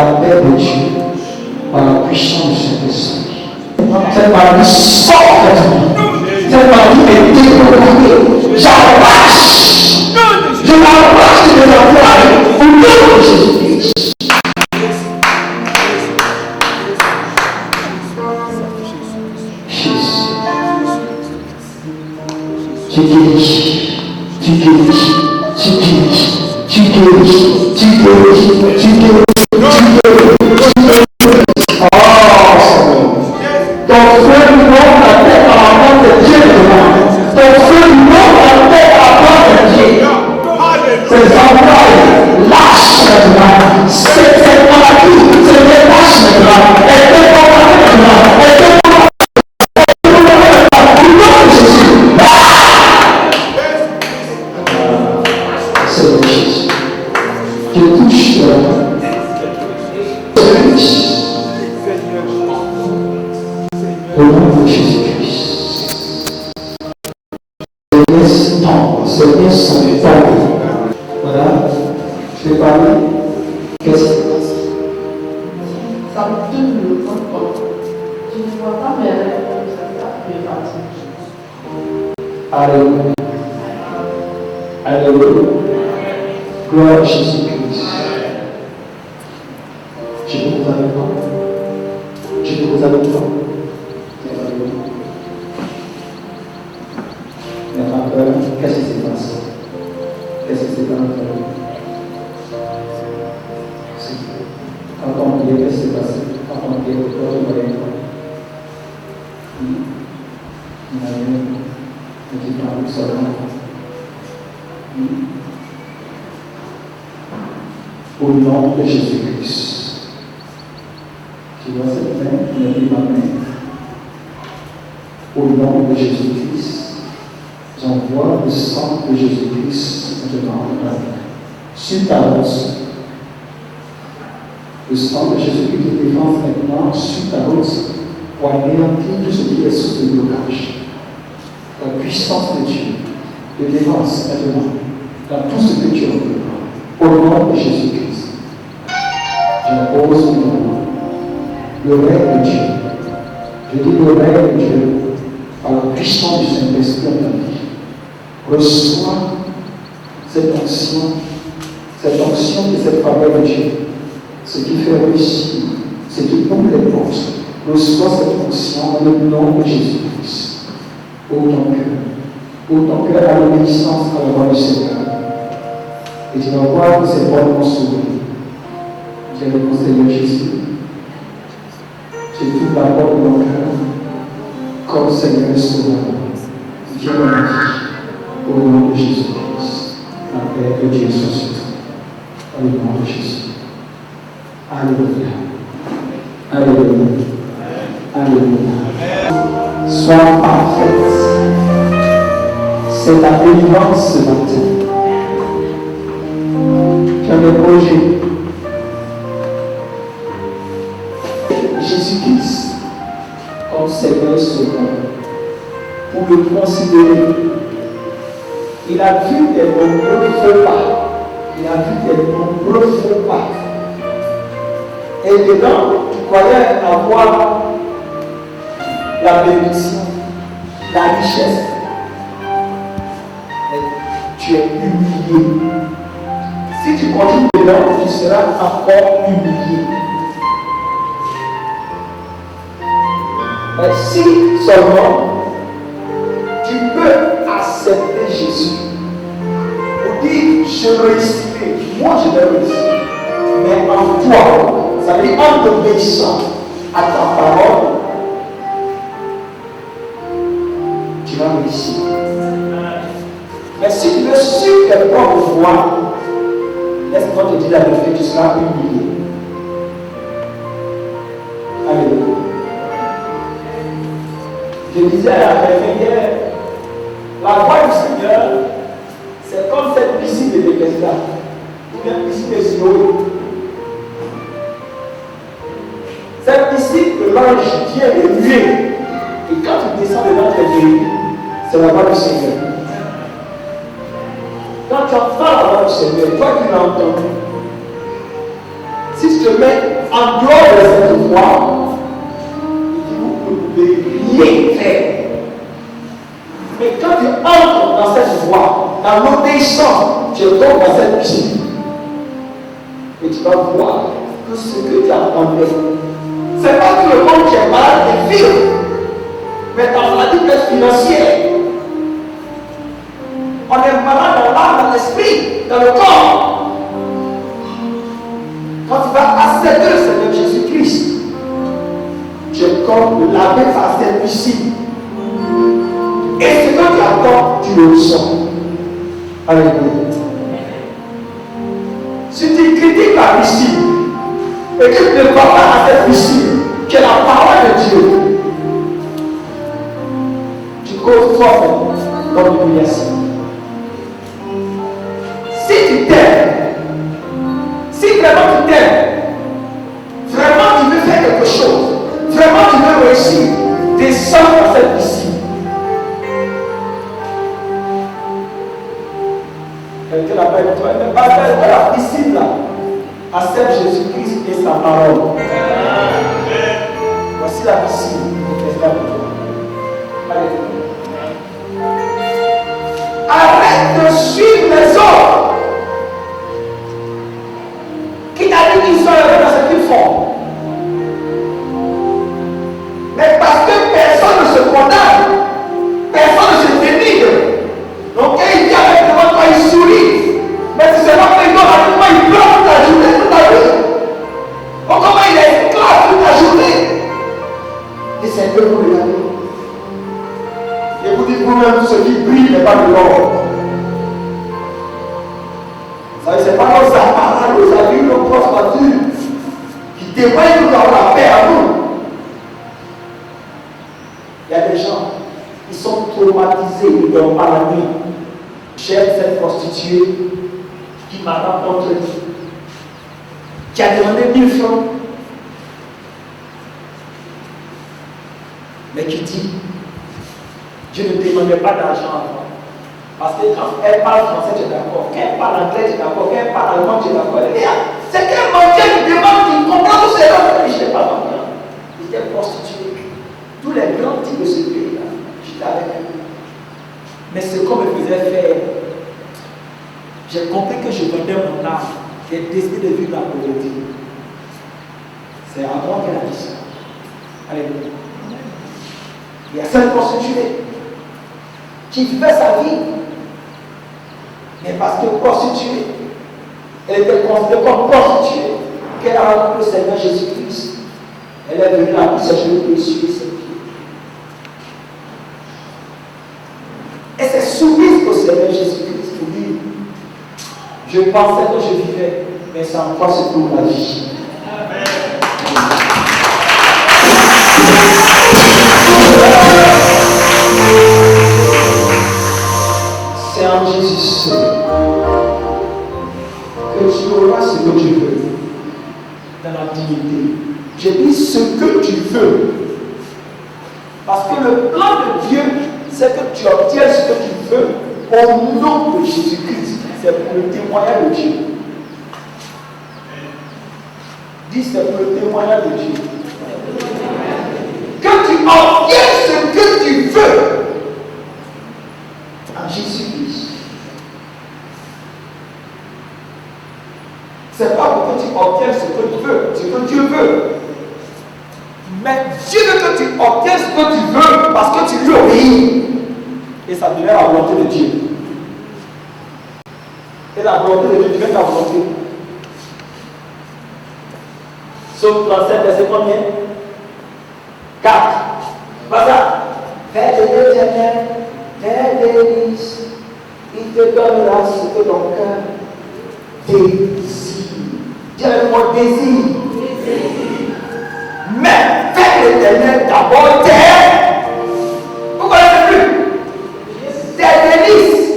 la paix de Dieu, par la puissance du Saint-Esprit. Cette maladie sort de moi. Cette maladie est déprogrammée. J'arrache. Je m'arrache de mes envois au nom de Jésus-Christ. Tu guéris, tu guéris, tu guéris, tu guéris, tu guéris, tu guéris. Ton feu nous montre la tête à la main de Dieu de moi. Ton feu nous montre la tête à la main de Dieu. Ces envois lâchent maintenant. Cette maladie se relâche maintenant. Elle te comprend maintenant. Elle te comprend. Au nom de Jésus. Seigneur Jésus. Je touche au nom de Jésus-Christ. Ces liens sont tombés. Voilà. Je vais parler. Qu'est-ce qui se passe? Ça me donne le ventre. Je ne vois pas mes rêves comme ça me fatigue. Alléluia. Alléluia. Gloire à Jésus-Christ. Je peux vous avec toi. Je peux vous avec toi. Qu'est-ce qui s'est passé? Qu'est-ce qui s'est passé? Quand on dit, qu'est-ce qui s'est passé? Quand on dit, pourquoi tu voyais quoi? Ne dis pas où seulement. Au nom de Jésus-Christ. Tu vois cette main? Ne dis ma main. Au nom de Jésus-Christ. J'envoie le sang de Jésus-Christ maintenant sur ta route. Le sang de Jésus-Christ te défend maintenant sur ta route pour anéantir tout ce qui est sous le blocage. La puissance de Dieu te défense maintenant dans tout ce que tu as. Au nom de Jésus-Christ, j'impose maintenant le règne de Dieu. Je dis le règne de Dieu par la puissance du Saint-Esprit en ta vie. Reçois cette onction et cette faveur de Dieu. Ce qui fait réussir, ce qui ouvre les portes. Reçois cette onction dans le nom de Jésus-Christ. Ouvre ton cœur à l'obéissance à la voix du Seigneur. Et tu vas voir que ces portes vont s'ouvrir. Tu es le Seigneur Jésus. Tu ouvres la porte de mon cœur comme Seigneur et Sauveur. Viens dans ma vie. Au nom de Jésus-Christ, la paix de Dieu soit sur toi. Au nom de Jésus. Alléluia. Alléluia. Alléluia. Sois parfaite. C'est ta délivrance ce matin. Tu as des projets. Jésus-Christ, comme Seigneur Sauveur, pour le considérer. Il a vu des nombreux faux pas. Et dedans, tu croyais avoir la bénédiction, la richesse. Mais tu es humilié. Si tu continues dedans, tu seras encore humilié. Mais si seulement tu peux accepter Jésus pour dire je réussirai, moi je vais réussir, mais en toi, ça veut dire en t'obéissant à ta parole, tu vas réussir. Mais si tu veux suivre tes propres voies, laisse-moi te dire la vérité, tu seras humilié. Alléluia. Je disais à la première, la voie du Seigneur, c'est comme cette piscine de Bethesda, ou bien piscine de Siloé. Cette piscine que l'ange vient de lui, et quand tu descends dedans, tu es guéri. C'est la voie du Seigneur. Quand tu entends la voix du Seigneur, toi qui l'as entendu, si te met en dehors de cette voie, vous ne pouvez rien faire. Mais quand tu entres dans cette voie, dans l'obéissance, tu tombes dans cette piscine. Et tu vas voir tout ce que tu attendais. C'est pas tout le monde qui est malade et vivre, mais ta maladie peut être financière. On est malade dans l'âme, dans l'esprit, dans le corps. Quand tu vas accepter le Seigneur Jésus-Christ, tu es comme lavé par cette piscine. Et ce que tu attends, tu le sens. Alléluia. Si tu critiques la piscine et que tu ne vas pas à cette piscine, qui est la parole de Dieu, tu causes toi-même dans l'humiliation. Si tu t'aimes, si vraiment tu t'aimes, vraiment tu veux faire quelque chose, vraiment tu veux réussir, descends dans cette piscine. Quelqu'un l'appelle toi, mais pas la piscine là. Accepte Jésus-Christ et sa parole. Voici la piscine qui est faite pour toi. Alléluia. Arrête de suivre les autres qui t'a dit qu'ils sont heureux dans ce qu'ils font. Mais parce que personne ne se condamne, personne ne se dénigre. Donc quand il vient avec devant toi, il sourit. Mais tu sais pas qu'il doit avec moi, il pleure toute la journée, toute la vie. Oh, comment il est esclave toute la journée. Et c'est un peu pour regarder. Et vous dites vous-même, ce qui brille n'est pas de l'or. Vous savez, c'est pas nos appareils, nos avis, nos grosses voitures qui témoignent que nous avons la paix à nous. Il y a des gens qui sont traumatisés, ils ne dorment pas la nuit. J'aime cette prostituée qui m'a rencontré, qui a demandé 1000 francs, mais qui dit, je ne demandais pas d'argent avant. Parce que quand elle parle français, tu es d'accord. Quand elle parle anglais, tu es d'accord. Quand elle parle allemand, tu es d'accord. C'est qu'elle mendiant qui demande, qui comprend tout cela. Je n'étais pas mendiant. J'étais prostitué. Tous les grands types de ce pays-là, j'étais avec eux. Mais ce qu'on me faisait faire, j'ai compris que je vendais mon âme. J'ai décidé de vivre la pauvreté. C'est à moi qu'elle a dit ça. Alléluia. Il y a cette prostituée qui vivait sa vie. Mais parce que prostituée, elle était considérée comme prostituée, qu'elle a rencontré le Seigneur Jésus-Christ. Elle est venue là pour ses genoux pour essuyer ses pieds. Elle s'est soumise au Seigneur Jésus-Christ pour dire, je pensais que je vivais, mais c'est en toi se trouve la vie. Amen. C'est en Jésus seul que tu auras ce que tu veux dans la dignité. J'ai dit ce que tu veux. Parce que le plan de Dieu, c'est que tu obtiennes ce que tu veux au nom de Jésus-Christ. C'est pour le témoignage de Dieu. Dis, c'est pour le témoignage de Dieu. Que tu obtiennes ce que tu veux en Jésus-Christ. C'est pas pour que tu obtiennes ce que tu veux, ce que Dieu veut. Mais Dieu veut que tu obtiennes ce que tu veux parce que tu lui obéis. Et ça devient la volonté de Dieu. Et la volonté de Dieu devient ta volonté. Psaume 37, verset combien? 4. Voilà. Fais de l'Éternel tes délices. Il te donnera ce que ton cœur désire. Dis avec moi, désir. Mais fais de l'Éternel d'abord tes. Vous connaissez plus? Tes délices.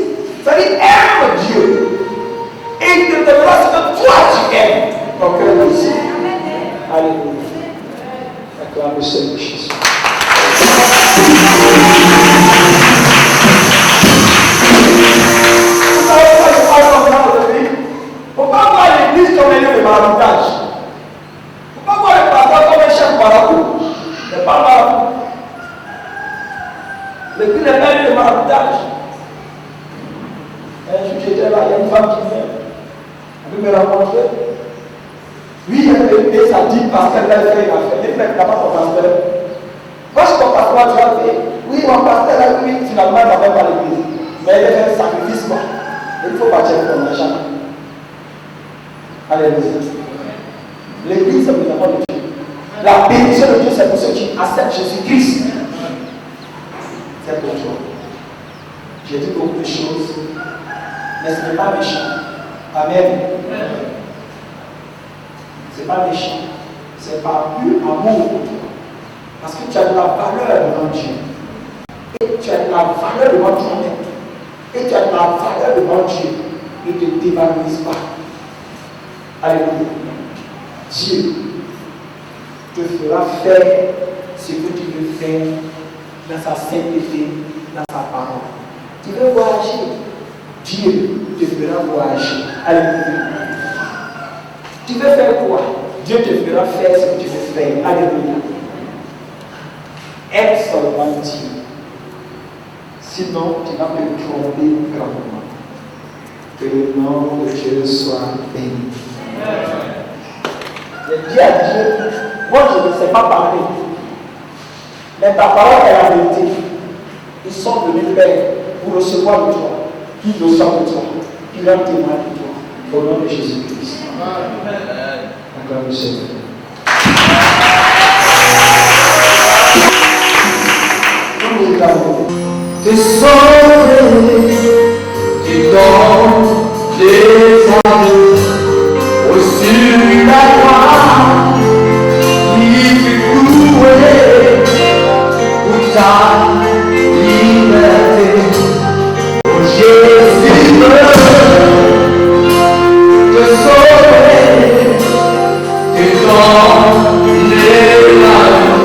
Ça dit aime Dieu. Et il te donnera ce que toi tu aimes. Ton cœur désire. Alléluia. Acclame le Seigneur Jésus. Vous savez pourquoi je parle comme ça aujourd'hui? Il ne faut pas voir l'église comme un lieu de maraboutage. marabout. C'est pas marabout. L'église n'est pas de maraboutage. Un jour j'étais là, il y a une femme qui vient. Elle veut me rencontrer. Oui, elle ça dit parce qu'elle a fait une affaire. Elle fait d'abord son pasteur. Quand je compte à toi, tu as fait. Oui, mon pasteur a dit, finalement, elle n'avait pas l'église. Mais elle a fait un sacrifice, quoi. Il faut partir pour ton argent. Alléluia. L'église, c'est pour les enfants de Dieu. La bénédiction de Dieu, c'est pour ceux qui acceptent Jésus-Christ. C'est pour toi. J'ai dit beaucoup de choses, mais ce n'est pas méchant. Amen. Ce n'est pas méchant. C'est par pur amour. Parce que tu as de la valeur devant Dieu. Et tu as de la valeur devant toi-même. Et tu as de la valeur devant Dieu. Ne te dévalorise pas. Alléluia. Dieu te fera faire ce que tu veux faire dans sa sainteté, dans sa parole. Tu veux voyager, Dieu te fera voyager. Alléluia. Tu veux faire quoi? Dieu te fera faire ce que tu veux faire. Alléluia. Aime seulement Dieu. Sinon, tu vas te tromper grandement. Que le nom de Dieu soit béni. Je dis à Dieu, moi je ne sais pas parler. Mais ta parole est la vérité. Ils sont venus faire pour recevoir de toi. Ils le savent de toi. Ils ont témoigné de toi. Au nom de Jésus-Christ. Encore le Seigneur. Te sauver, tu donnes des amis au-dessus la croix qui fut cloué pour ta liberté. Oh Jésus te sauver, te donnes des amis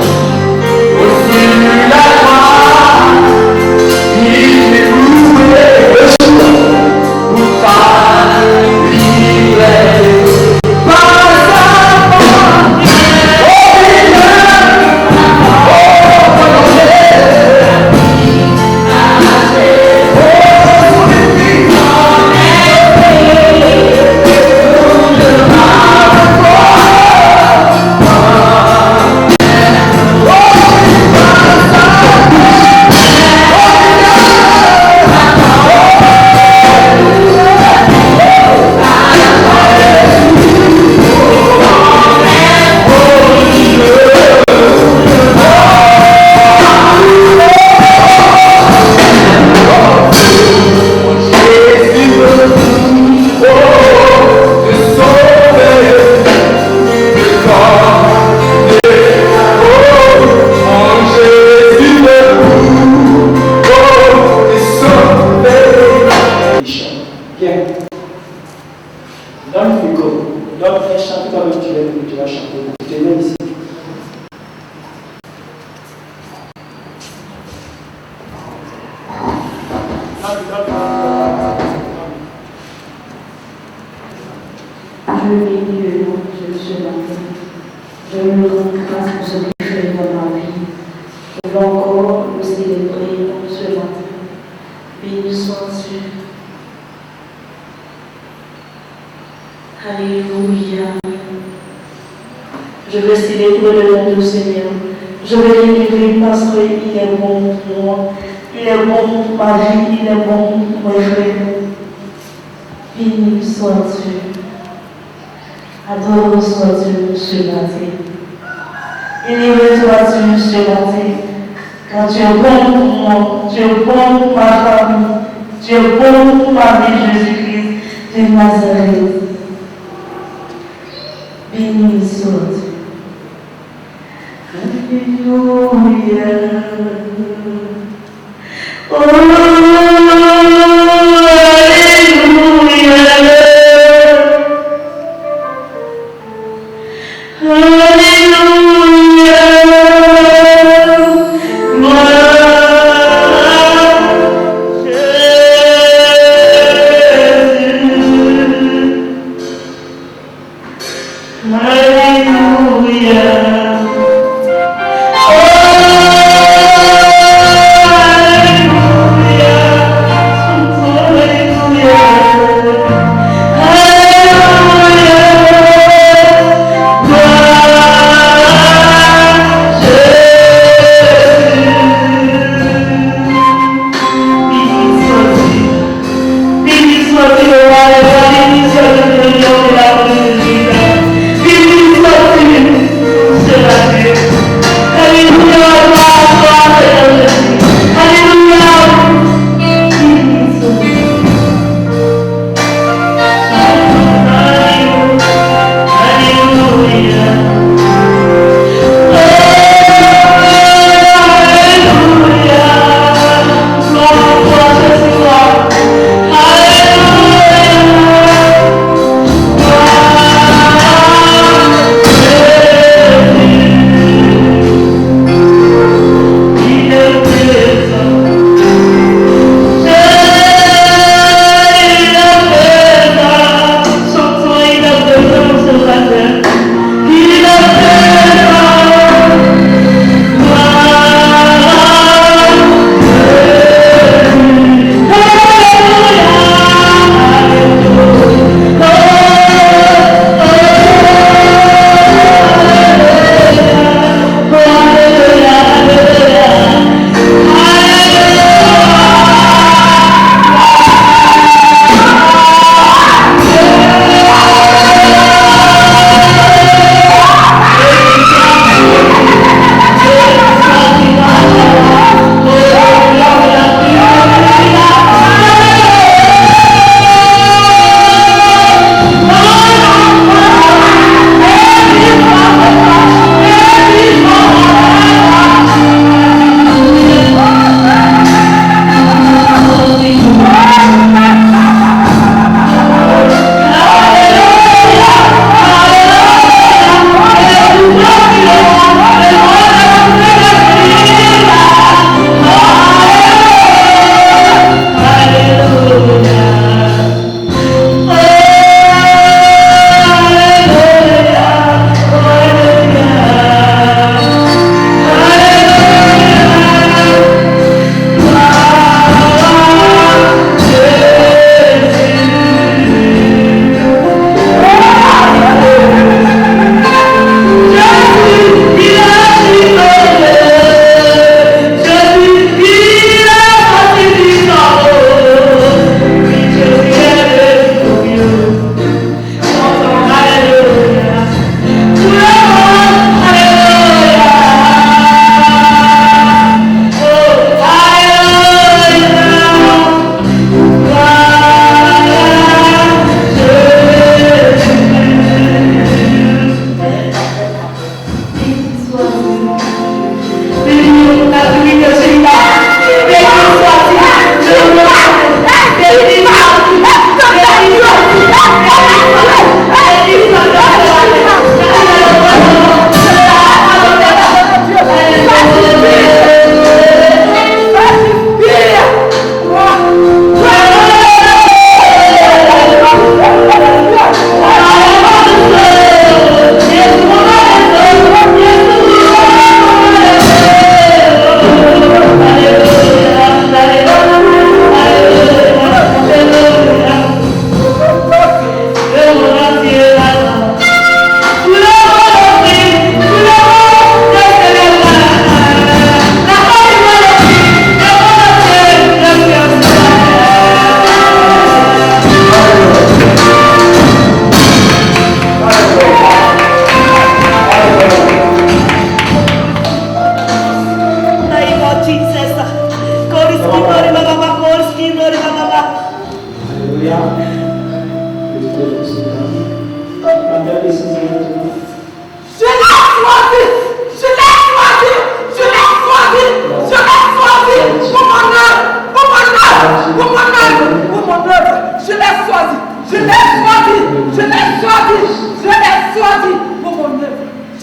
au-dessus la croix.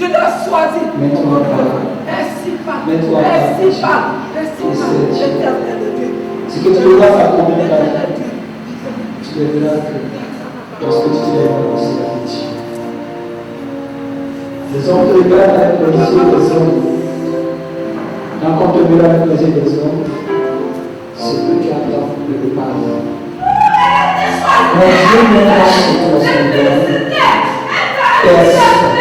Je l'ai choisi. Mets-toi à part. Merci, Papa. Mets-toi à part. Merci, Papa. Merci, Papa. Éternel Dieu. Ce que tu devras faire pour mener ta vie, tu verras que lorsque tu te lèves, c'est la vie. Les hommes te regardent avec les yeux des hommes. Quand on te regarde avec les yeux des hommes, c'est que tu attends le départ. Mais Dieu n'est pas sur ton Seigneur. Personne.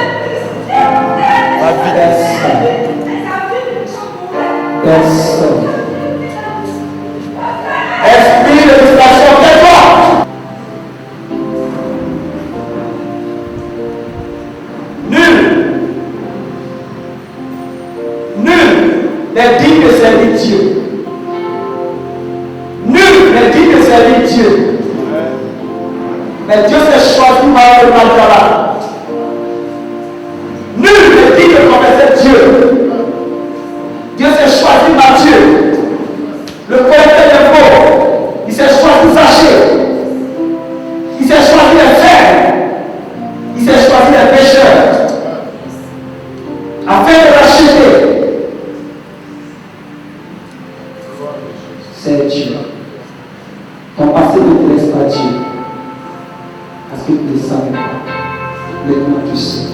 Personne. Esprit de frustration, tais-toi. Nul n'est digne de servir Dieu. Nul n'est digne de servir Dieu. Mais Dieu s'est choisi par le malgré. Nul n'est digne de confesser Dieu. Dieu s'est choisi par Dieu. Le collecteur des faux, il s'est choisi Zachée. Il s'est choisi les frères. Il s'est choisi les pécheurs. Afin de racheter. C'est Dieu. Ton passé ne te laisse pas Dieu. Parce que tu ne savais pas. Maintenant tu sais.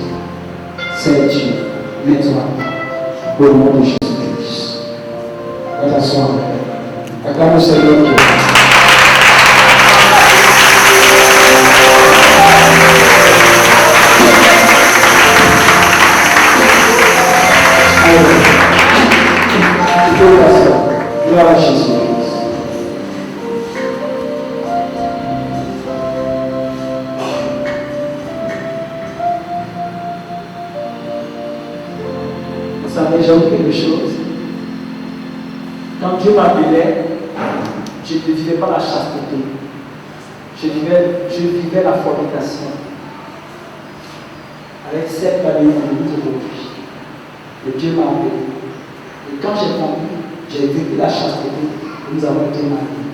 C'est Dieu. Mets-toi au nom de Jésus-Christ. Va t'asseoir. Acclame le Seigneur Dieu. Tu peux t'asseoir. Gloire à Jésus-Christ. Vous savez, j'ai oublié quelque chose. Quand Dieu m'appelait, je ne vivais pas la chasteté. Je vivais la fornication. Avec cette année aujourd'hui. Et Dieu m'a appelé. Et quand j'ai compris, j'ai vécu la chasteté. Et nous avons été mariés.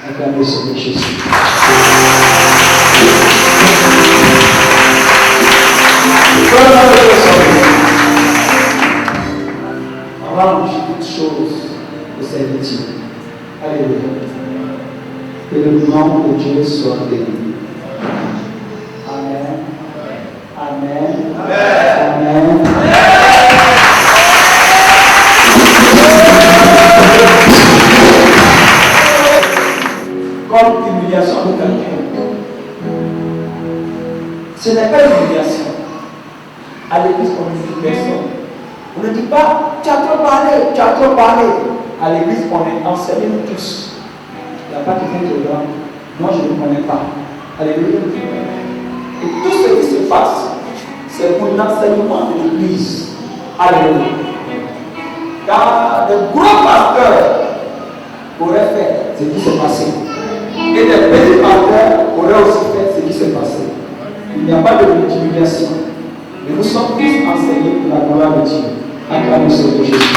Acclamez le Seigneur Jésus. Range toutes choses de servitude. Alléluia. Que le nom de Dieu soit béni. Amen. Amen. Amen. Comme humiliation de quelqu'un. Ce n'est pas une humiliation. À l'église, on ne dit personne. On ne dit pas, tu as trop parlé, tu as trop parlé. À l'église, on est enseignés nous tous. Il n'y a pas quelqu'un qui est là. Moi, je ne connais pas. Alléluia. Et tout ce qui se passe, c'est pour l'enseignement de l'église. Alléluia. Car de gros pasteurs auraient fait ce qui s'est passé. Et des petits pasteurs auraient aussi fait ce qui s'est passé. Il n'y a pas de multiplication. Mais nous sommes tous enseignés pour la gloire de Dieu. Acclamons le Seigneur Jésus.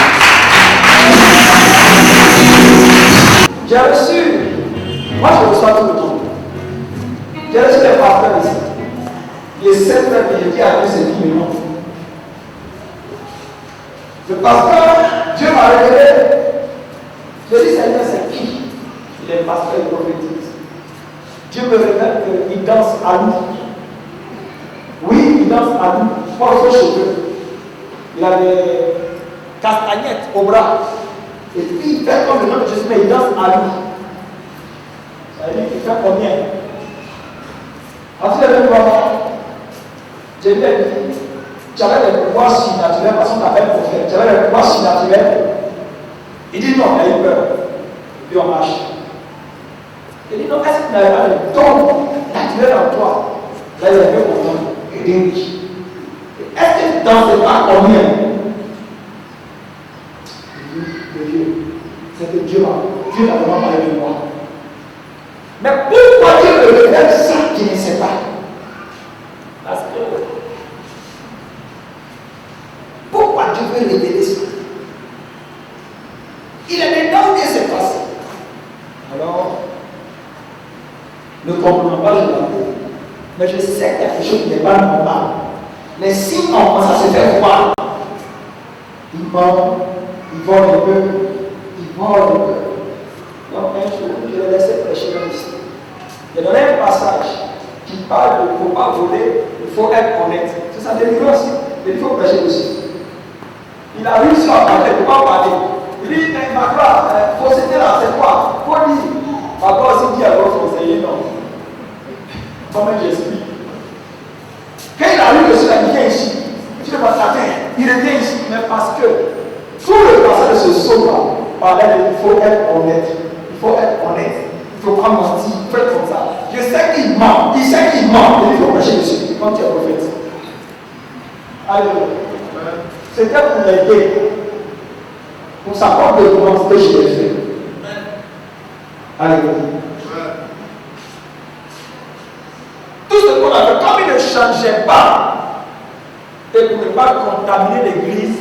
J'ai reçu, moi je reçois tout le temps. J'ai reçu les pasteurs ici. Les 7 frères que j'ai dit à Dieu, c'est 10 millions. Le pasteur, Dieu m'a révélé. Je dis, Seigneur, c'est qui? Il est pasteur et prophétise. Dieu me révèle qu'il danse à nous. Oui, il danse à nous. Pas aux cheveux. Il a des castagnettes au bras. Et puis il fait comme le nom de Jésus, mais il danse à lui. Ça veut dire qu'il fait combien? Ensuite, il a dit j'ai dit, tu avais des pouvoirs surnaturels, parce qu'on t'appelle prophète. Tu avais des pouvoirs surnaturels. Il dit non, il a eu peur. Et puis on marche. Il dit non, est-ce que tu n'avais pas de don naturel en toi? Là, il a fait mon nom. Il dit oui. Est-ce que tu dansais pas combien? Le Dieu. C'est que Dieu n'a vraiment parlé de moi. Mais pourquoi Dieu me révèle ça qu'il ne sait pas? Parce que pourquoi Dieu veut révéler ça? Il est dedans que c'est passé. Alors, ne comprenons pas, je l'avoue. Mais je sais quelque chose qui n'est pas normal. Les signes ont commencé à se faire voir. Ils volent un peu. Donc un jour, je l'ai laissé prêcher dans ici. Il y a un passage qui parle de ne faut pas voler, il faut être honnête. C'est sa délivrance. Il faut prêcher aussi. Il a réussi à parler, il ne peut pas parler. Il dit, mais ma gloire, il faut c'était là, c'est quoi? Il faut dire. Ma gloire aussi dit à votre conseiller, non. Comment j'explique? Quand il arrive dessus, il vient ici. Tu ne vas pas il revient ici, mais parce que tout le passage de ce saut-là parlait de il faut être honnête. Il faut être honnête. Il ne faut pas mentir. Il faut être comme ça. Je sais qu'il ment. Il sait qu'il ment. Il faut prêcher dessus. Quand tu es prophète. Alléluia. C'était pour l'aider. Pour sa propre identité, je l'ai fait. Alléluia. Tout ce qu'on a fait, comme il ne changeait pas, et pour ne pas contaminer l'église,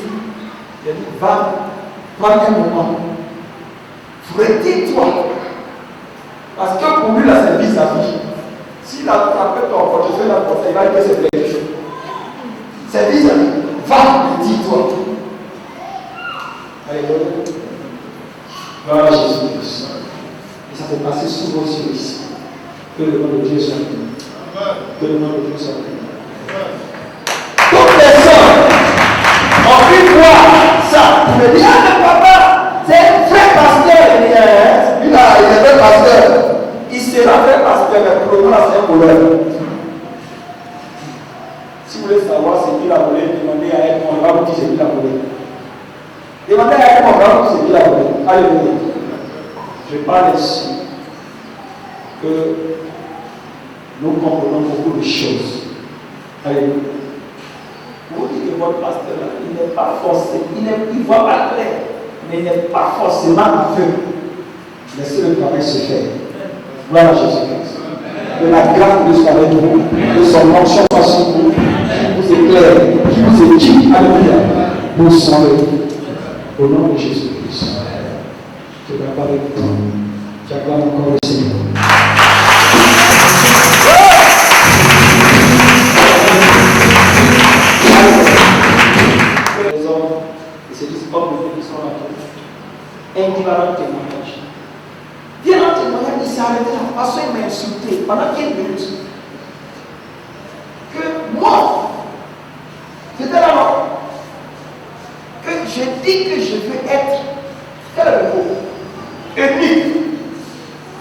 il a dit, va, prends un moment. Retire-toi. Parce que pour lui, là, c'est vis-à-vis. S'il a attrapé ton portefeuille, il va dire que c'est quelque chose. C'est vis-à-vis. Va, retire-toi. Alléluia. Gloire à Jésus-Christ. Et ça fait passer souvent sur ici. Que le nom de Dieu soit béni. Que le nom de Dieu soit béni. Toutes les hommes ont pu voir ça. Il me dit, ah, mais papa, c'est un vrai pasteur. Il est vrai pasteur. Il sera vrai pasteur, mais pour le moment, c'est un problème. Si vous voulez savoir ce qu'il a volé, demandez à Edmond, on va vous dire ce qu'il a volé. Demandez à Edmond, on va vous dire ce qu'il a volé. Alléluia. Je parle ici que nous comprenons beaucoup de choses. Alléluia. Vous dites que votre pasteur là, il n'est pas forcé, il ne voit pas clair, mais il n'est pas forcément aveugle. Laissez le travail se faire. Gloire à Jésus-Christ. Que la grâce de soit avec vous, que son onction soit sur vous, qui vous éclaire, qui vous équipe, alléluia, pour son au nom de Jésus-Christ. Que la parole de Dieu, j'acclame encore le Seigneur. Les hommes, et c'est des hommes qui sont là, individuellement témoignage. Viens en témoignage, il s'est arrêté là, parce qu'il m'a insulté pendant 15 minutes. Que moi, c'était là que je dis que je veux être, quel est le mot? Unique.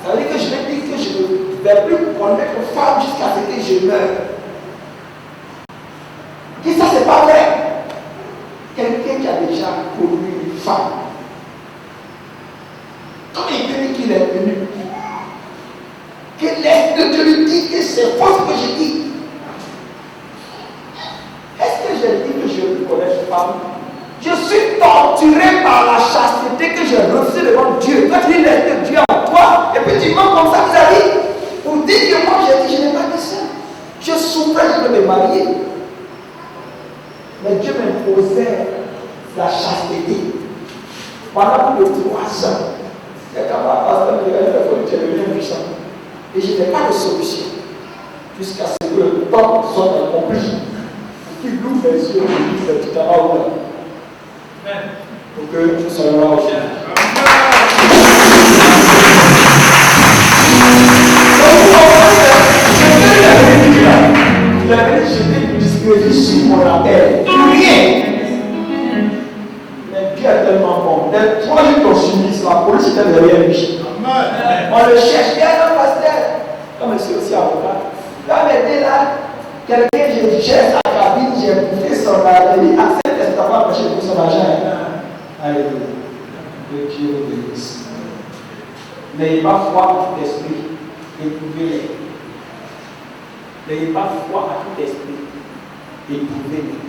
Ça veut dire que je vais dire que je ne vais plus connaître une femme jusqu'à ce que je meure. Et ça, c'est pas vrai. Quelqu'un qui a déjà connu une femme, quand il dit qu'il est venu, que l'Esprit de lui dit que c'est faux ce que je dis. Est-ce que j'ai dit que je veux connaître une femme? Je suis torturé par la chasteté que j'ai reçue devant Dieu. Quand tu dis l'Esprit de Dieu en toi, et puis tu mens comme ça vis-à-vis, pour dire que moi j'ai dit, je n'ai pas dit ça. Je souffrais, je veux me marier. Mais Dieu m'imposait la chasteté. Pendant plus de 3 ans, quelqu'un m'a pasteur me dit, il faut que tu deviennes puissant. Et je n'ai pas de solution. Jusqu'à ce que le temps soit accompli. Qu'il ouvre les yeux et dit, c'est tout à l'heure. Pour que nous soyons là au ciel. Il avait jeté du discrédit sur mon appel. Rien. Mais Dieu est tellement bon. Les 3 jours qu'on subit, la police était derrière lui. On le cherche. Il y a un pasteur. Comme je suis aussi avocat. Quand il était là, quelqu'un, j'ai cherché sa cabine, j'ai bouffé son argent. Il dit, accepte testament parce que j'ai pris son argent. Alléluia. Que Dieu vous bénisse. N'ayez pas foi à tout esprit. Éprouvez-les. N'ayez pas foi à tout esprit. Éprouvez-les.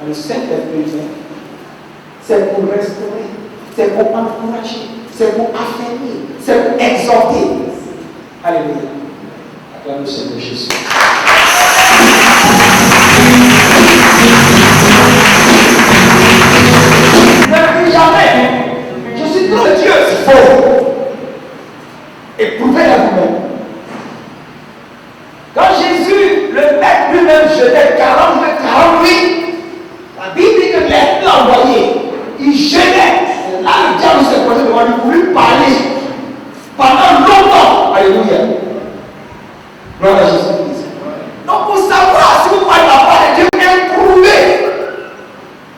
Le Saint-Esprit vient. C'est pour restaurer. C'est pour encourager. C'est pour affermir. C'est pour exhorter. Alléluia. Acclame le Seigneur Jésus. Ne plus jamais. Je suis trop Dieu, c'est faux. Éprouvez-la vous-même. Quand Jésus, le Maître lui-même, jetait 40 mètres parler pendant longtemps. Alléluia. Gloire à Jésus-Christ. Donc pour savoir si vous parlez la parole de Dieu, éprouvez.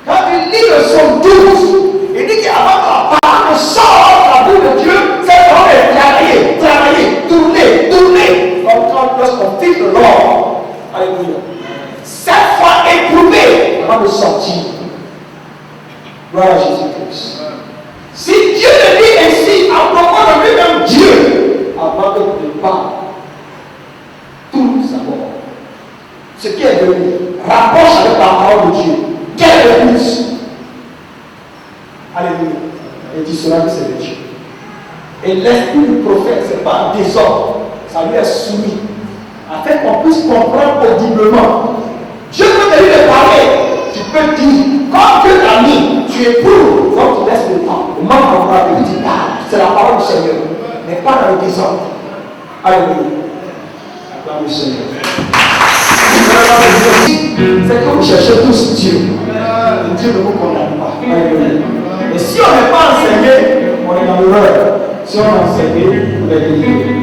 Quand il lit le psaume 12, il dit qu'avant que la parole sorte de la bouche de Dieu, cette parole est travailler, tourner. Comme lorsqu'on fixe le Lord. Alléluia. 7 fois éprouvé avant de sortir. Gloire à Jésus-Christ. Si Dieu le dit ainsi, à propos de lui-même Dieu, avant que tu ne parles, tout savoir. Ce qui est devenu, rapproche avec la parole de Dieu. Quel est le but? Alléluia. Et dit cela que c'est de Dieu. Et l'esprit du prophète, ce n'est pas un désordre, ça lui est soumis, afin qu'on puisse comprendre audiblement. Dieu peut te dire de parler, tu peux dire, comme Dieu t'a mis, tu éprouves, donc tu laisses le temps. Le manque d'envoi, il dit, c'est la parole du Seigneur, mais pas dans le désordre. Alléluia. Acclame le Seigneur. C'est que vous cherchez tous Dieu. Dieu ne vous condamne pas. Alléluia. Et si on n'est pas enseigné, on est dans l'erreur. Si on est enseigné, on est délivré.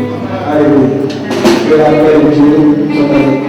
Alléluia. Que la paix de Dieu soit avec